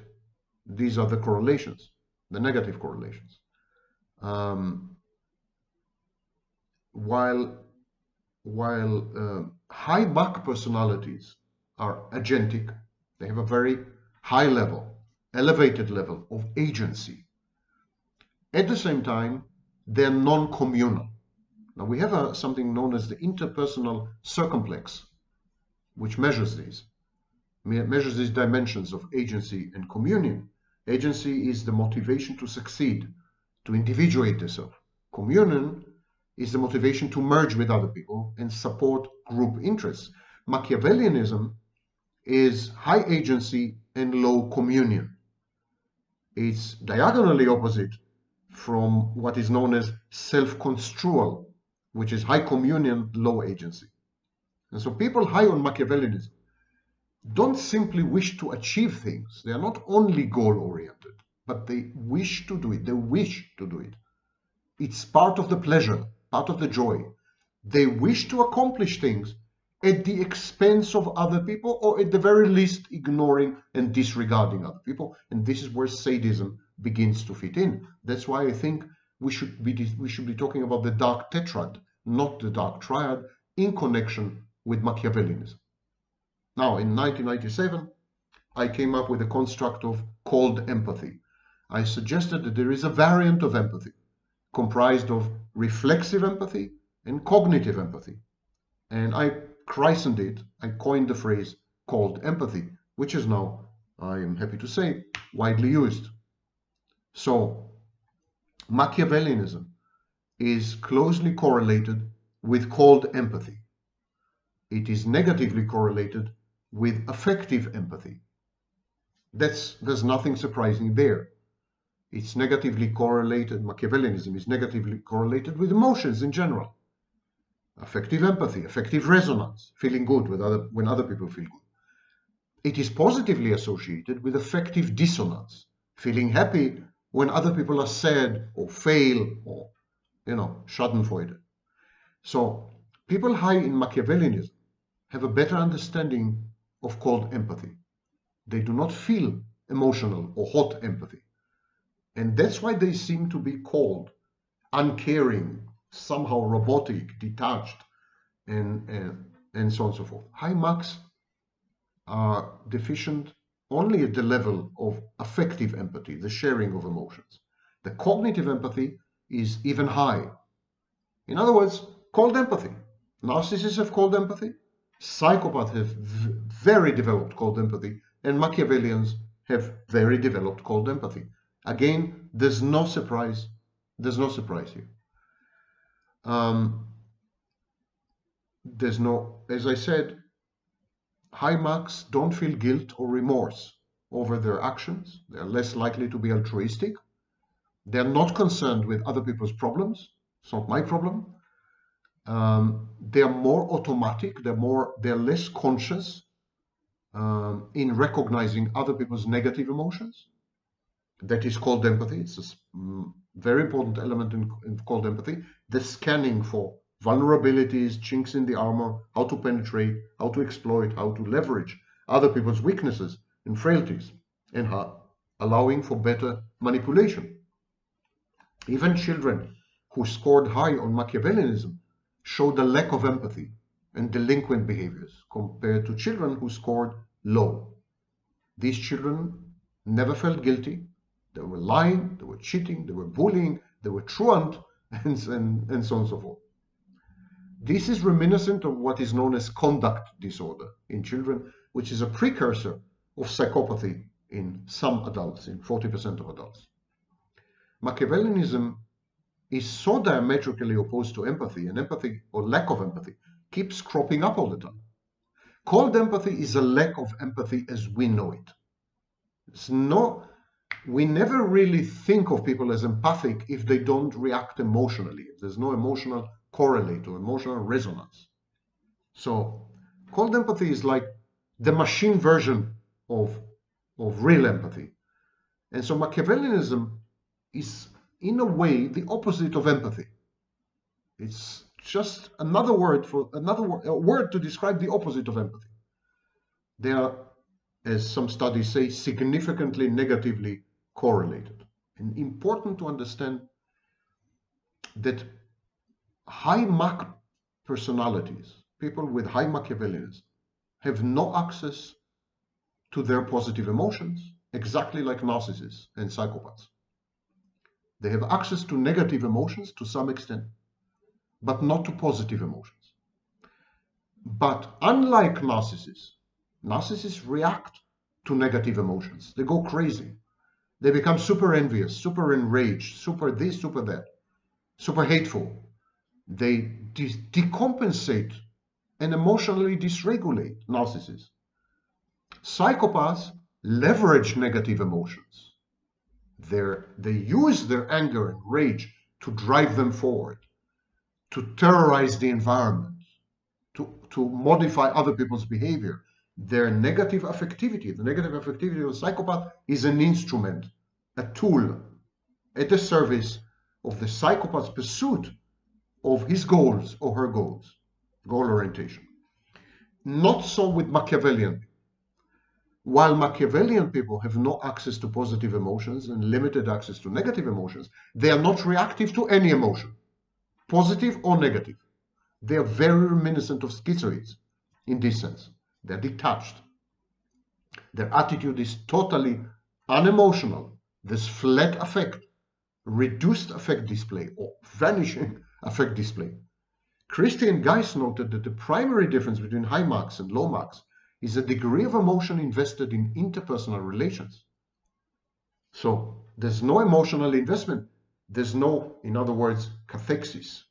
Speaker 1: these are the correlations, the negative correlations. While high Mach personalities are agentic, they have a very high level, elevated level of agency. At the same time, they're non-communal. Now we have something known as the interpersonal circumplex, which measures these dimensions of agency and communion. Agency is the motivation to succeed, to individuate yourself. Communion is the motivation to merge with other people and support group interests. Machiavellianism is high agency and low communion. It's diagonally opposite from what is known as self-construal, which is high communion, low agency. And so people high on Machiavellianism don't simply wish to achieve things. They are not only goal-oriented, but they wish to do it. They wish to do it. It's part of the pleasure, part of the joy. They wish to accomplish things at the expense of other people, or at the very least ignoring and disregarding other people. And this is where sadism begins to fit in. That's why I think we should be talking about the dark tetrad, not the dark triad, in connection with Machiavellianism. Now, in 1997, I came up with a construct of cold empathy. I suggested that there is a variant of empathy comprised of reflexive empathy and cognitive empathy. And I christened it, I coined the phrase cold empathy, which is now, I am happy to say, widely used. So, Machiavellianism is closely correlated with cold empathy. It is negatively correlated with affective empathy. There's nothing surprising there. It's negatively correlated, Machiavellianism is negatively correlated with emotions in general. Affective empathy, affective resonance, feeling good when other people feel good. It is positively associated with affective dissonance, feeling happy when other people are sad or fail or, schadenfreude. So people high in Machiavellianism have a better understanding of cold empathy. They do not feel emotional or hot empathy. And that's why they seem to be cold, uncaring, somehow robotic, detached, and so on and so forth. High marks are deficient only at the level of affective empathy, the sharing of emotions. The cognitive empathy is even high. In other words, cold empathy. Narcissists have cold empathy, psychopaths have very developed cold empathy, and Machiavellians have very developed cold empathy. Again, there's no surprise. There's no surprise here. As I said, high marks don't feel guilt or remorse over their actions. They're less likely to be altruistic. They're not concerned with other people's problems. It's not my problem. They're more automatic. They're less conscious in recognizing other people's negative emotions. That is cold empathy. It's a very important element in cold empathy. The scanning for vulnerabilities, chinks in the armor, how to penetrate, how to exploit, how to leverage other people's weaknesses and frailties, and allowing for better manipulation. Even children who scored high on Machiavellianism showed a lack of empathy and delinquent behaviors compared to children who scored low. These children never felt guilty. They were lying, they were cheating, they were bullying, they were truant, and so on and so forth. This is reminiscent of what is known as conduct disorder in children, which is a precursor of psychopathy in some adults, in 40% of adults. Machiavellianism is so diametrically opposed to empathy, and empathy or lack of empathy keeps cropping up all the time. Cold empathy is a lack of empathy as we know it. We never really think of people as empathic if they don't react emotionally, if there's no emotional correlate or emotional resonance. So cold empathy is like the machine version of real empathy. And so Machiavellianism is in a way the opposite of empathy. It's just another word to describe the opposite of empathy. They are, as some studies say, significantly negatively correlated. And important to understand that high Mach personalities, people with high Machiavellianism, have no access to their positive emotions, exactly like narcissists and psychopaths. They have access to negative emotions to some extent, but not to positive emotions. But unlike narcissists react to negative emotions. They go crazy. They become super envious, super enraged, super this, super that, super hateful. They decompensate and emotionally dysregulate, narcissists. Psychopaths leverage negative emotions. They use their anger and rage to drive them forward, to terrorize the environment, to modify other people's behavior. Their negative affectivity, the negative affectivity of a psychopath is an instrument, a tool at the service of the psychopath's pursuit of his goals or her goals, goal orientation. Not so with Machiavellian. While Machiavellian people have no access to positive emotions and limited access to negative emotions, they are not reactive to any emotion, positive or negative. They are very reminiscent of schizoids in this sense. They're detached. Their attitude is totally unemotional. There's flat affect, reduced affect display, or vanishing affect display. Christian Geist noted that the primary difference between high marks and low marks is a degree of emotion invested in interpersonal relations. So there's no emotional investment. There's no, in other words, cathexis.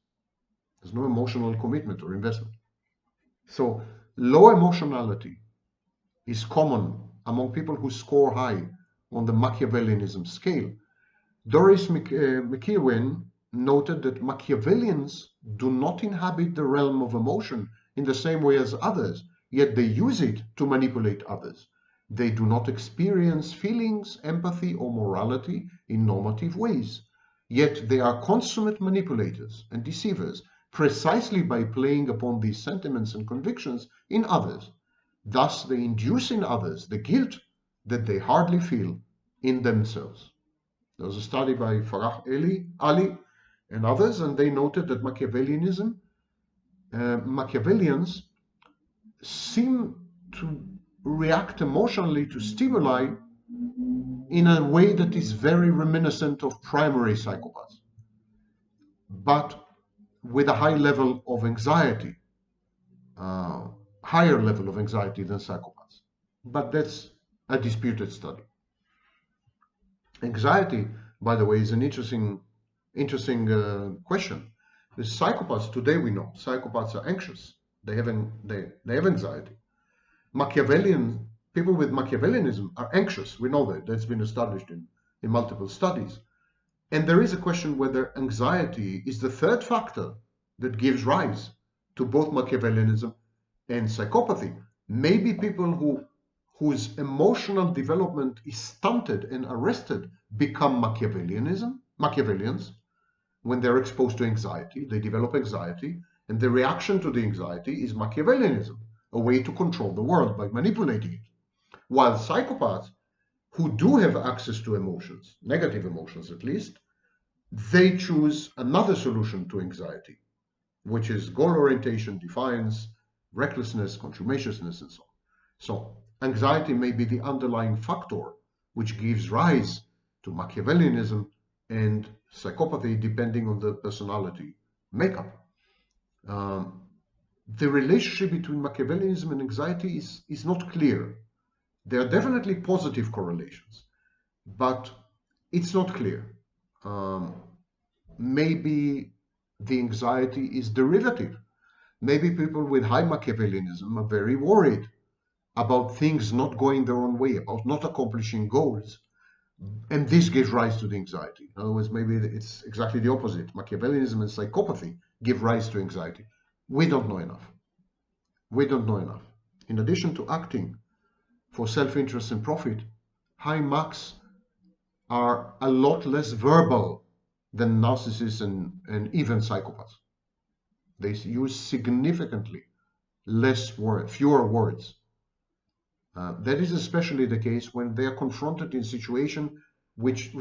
Speaker 1: There's no emotional commitment or investment. So low emotionality is common among people who score high on the Machiavellianism scale. Doris McEwen noted that Machiavellians do not inhabit the realm of emotion in the same way as others, yet they use it to manipulate others. They do not experience feelings, empathy, or morality in normative ways, yet they are consummate manipulators and deceivers precisely by playing upon these sentiments and convictions in others. Thus, they induce in others the guilt that they hardly feel in themselves. There was a study by Farah Ali and others, and they noted that Machiavellians seem to react emotionally to stimuli in a way that is very reminiscent of primary psychopaths, but with a high level of anxiety, higher level of anxiety than psychopaths. But that's a disputed study. Anxiety, by the way, is an interesting question. The psychopaths, today we know, psychopaths are anxious. They have anxiety. People with Machiavellianism are anxious. We know that. That's been established in multiple studies. And there is a question whether anxiety is the third factor that gives rise to both Machiavellianism and psychopathy. Maybe people whose emotional development is stunted and arrested become Machiavellians. When they're exposed to anxiety, they develop anxiety, and the reaction to the anxiety is Machiavellianism, a way to control the world by manipulating it. While psychopaths, who do have access to emotions, negative emotions at least, they choose another solution to anxiety, which is goal orientation, defiance, recklessness, contumaciousness, and so on. So anxiety may be the underlying factor which gives rise to Machiavellianism and psychopathy, depending on the personality makeup. The relationship between Machiavellianism and anxiety is not clear. There are definitely positive correlations, but it's not clear. Maybe the anxiety is derivative. Maybe people with high Machiavellianism are very worried about things not going their own way, about not accomplishing goals, and this gives rise to the anxiety. In other words, maybe it's exactly the opposite. Machiavellianism and psychopathy give rise to anxiety. We don't know enough. We don't know enough. In addition to acting for self-interest and profit, high Macs are a lot less verbal than narcissists and even psychopaths. They use significantly fewer words. That is especially the case when they are confronted in situations which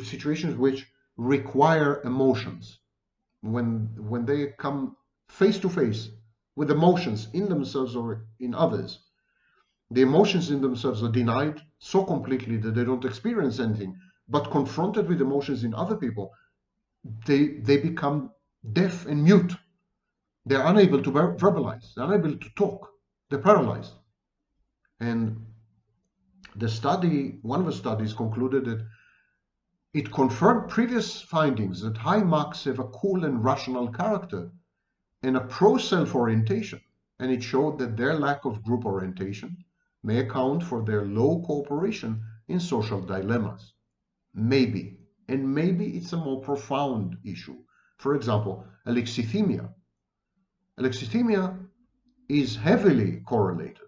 Speaker 1: require emotions. When they come face to face with emotions in themselves or in others, the emotions in themselves are denied so completely that they don't experience anything. But confronted with emotions in other people, they become deaf and mute. They're unable to verbalize. They're unable to talk. They're paralyzed. And one of the studies concluded that it confirmed previous findings that high Macs have a cool and rational character and a pro-self orientation. And it showed that their lack of group orientation may account for their low cooperation in social dilemmas. Maybe. And maybe it's a more profound issue. For example, alexithymia. Alexithymia is heavily correlated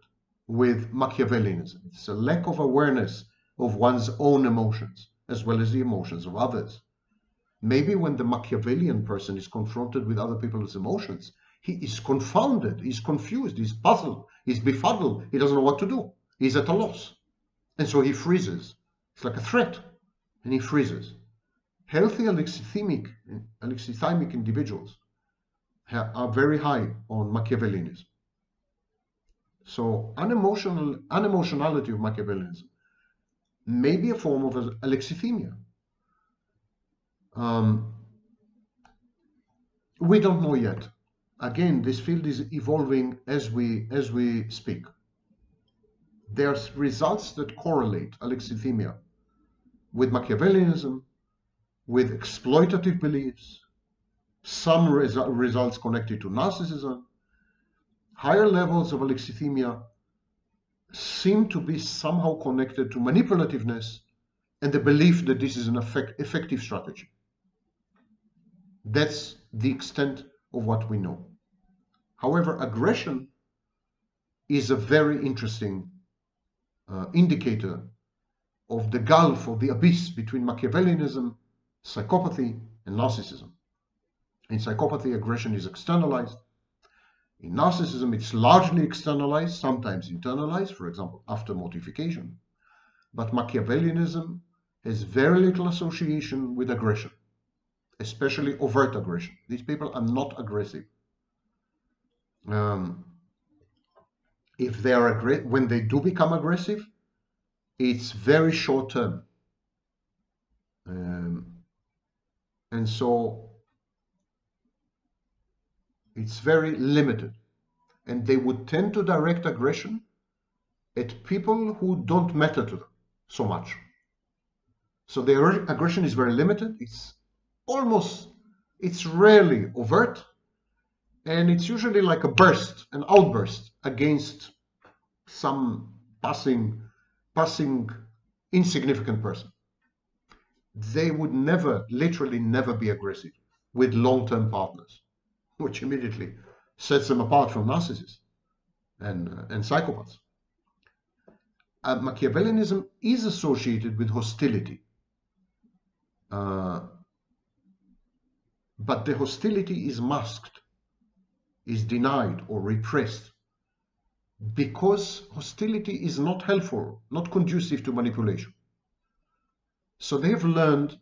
Speaker 1: with Machiavellianism. It's a lack of awareness of one's own emotions, as well as the emotions of others. Maybe when the Machiavellian person is confronted with other people's emotions, he is confounded, he's confused, he's puzzled, he's befuddled, he doesn't know what to do. He's at a loss. And so he freezes. It's like a threat, and he freezes. Healthy alexithymic individuals are very high on Machiavellianism. So unemotionality of Machiavellianism may be a form of alexithymia. We don't know yet. Again, this field is evolving as we speak. There's results that correlate alexithymia with Machiavellianism, with exploitative beliefs, some results connected to narcissism. Higher levels of alexithymia seem to be somehow connected to manipulativeness and the belief that this is an effective strategy. That's the extent of what we know. However, aggression is a very interesting indicator of the gulf, or the abyss between Machiavellianism, psychopathy, and narcissism. In psychopathy, aggression is externalized. In narcissism, it's largely externalized, sometimes internalized, for example, after mortification. But Machiavellianism has very little association with aggression, especially overt aggression. These people are not aggressive. If they are when they do become aggressive, it's very short term. And so it's very limited. And they would tend to direct aggression at people who don't matter to them so much. So their aggression is very limited. It's rarely overt. And it's usually like a burst, an outburst against some passing insignificant person. They would never, literally never be aggressive with long-term partners, which immediately sets them apart from narcissists and psychopaths. Machiavellianism is associated with hostility, but the hostility is masked, is denied or repressed, because hostility is not helpful, not conducive to manipulation. So they've learned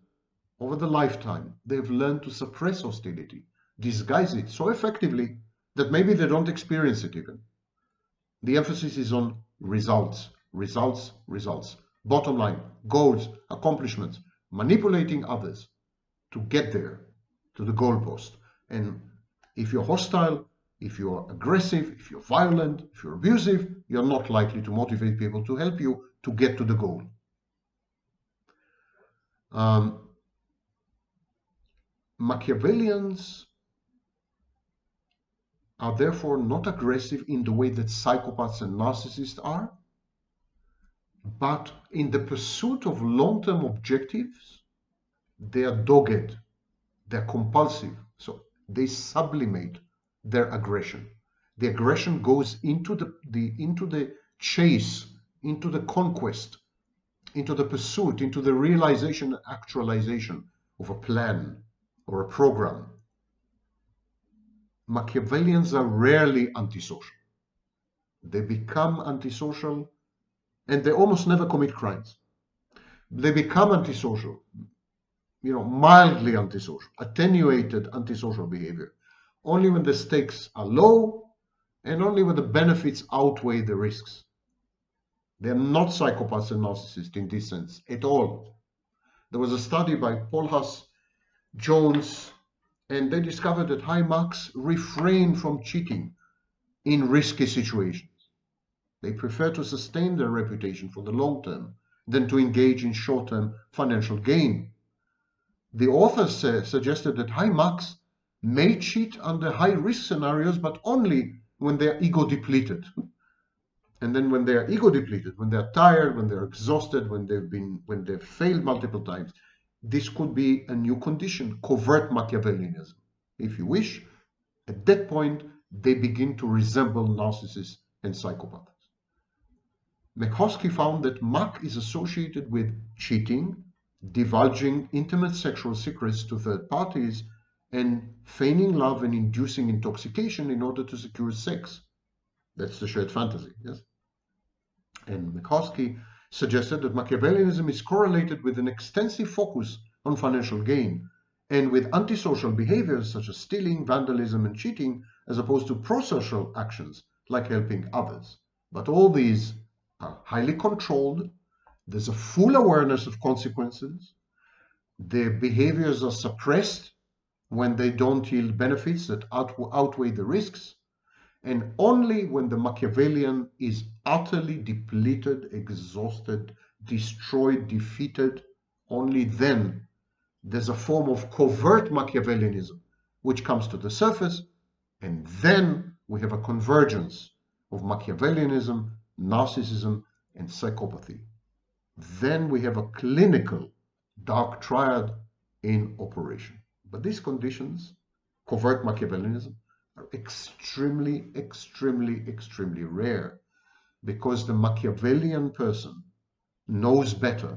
Speaker 1: over the lifetime, they've learned to suppress hostility, disguise it so effectively that maybe they don't experience it even. The emphasis is on results, results, results. Bottom line, goals, accomplishments, manipulating others to get there, to the goalpost. And if you're hostile, if you're aggressive, if you're violent, if you're abusive, you're not likely to motivate people to help you to get to the goal. Machiavellians are therefore not aggressive in the way that psychopaths and narcissists are, but in the pursuit of long-term objectives, they are dogged, they're compulsive, so they sublimate their aggression. The aggression goes into the chase, into the conquest, into the pursuit, into the realization and actualization of a plan or a program. Machiavellians are rarely antisocial. They become antisocial and they almost never commit crimes. They become antisocial, mildly antisocial, attenuated antisocial behavior, only when the stakes are low and only when the benefits outweigh the risks. They're not psychopaths and narcissists in this sense at all. There was a study by Polhas Jones, and they discovered that high marks refrain from cheating in risky situations. They prefer to sustain their reputation for the long term than to engage in short-term financial gain. The authors suggested that high marks may cheat under high-risk scenarios, but only when they're ego-depleted. And then when they're ego-depleted, when they're tired, when they're exhausted, when they've failed multiple times, this could be a new condition, covert Machiavellianism, if you wish. At that point, they begin to resemble narcissists and psychopaths. Mackowski found that Mac is associated with cheating, divulging intimate sexual secrets to third parties, and feigning love and inducing intoxication in order to secure sex. That's the shared fantasy, yes? And Mackowski suggested that Machiavellianism is correlated with an extensive focus on financial gain and with antisocial behaviors such as stealing, vandalism, and cheating, as opposed to prosocial actions like helping others. But all these are highly controlled. There's a full awareness of consequences. Their behaviors are suppressed when they don't yield benefits that outweigh the risks. And only when the Machiavellian is utterly depleted, exhausted, destroyed, defeated, only then there's a form of covert Machiavellianism which comes to the surface, and then we have a convergence of Machiavellianism, narcissism, and psychopathy. Then we have a clinical dark triad in operation. But these conditions, covert Machiavellianism, are extremely, extremely, extremely rare, because the Machiavellian person knows better,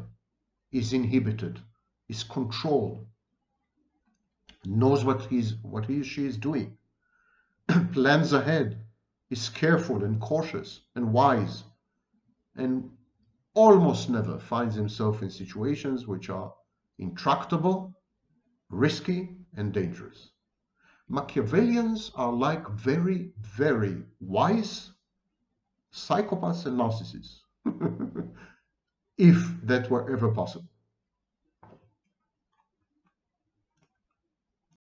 Speaker 1: is inhibited, is controlled, knows what he or she is doing, plans ahead, is careful and cautious and wise, and almost never finds himself in situations which are intractable, risky, and dangerous. Machiavellians are like very, very wise psychopaths and narcissists, if that were ever possible.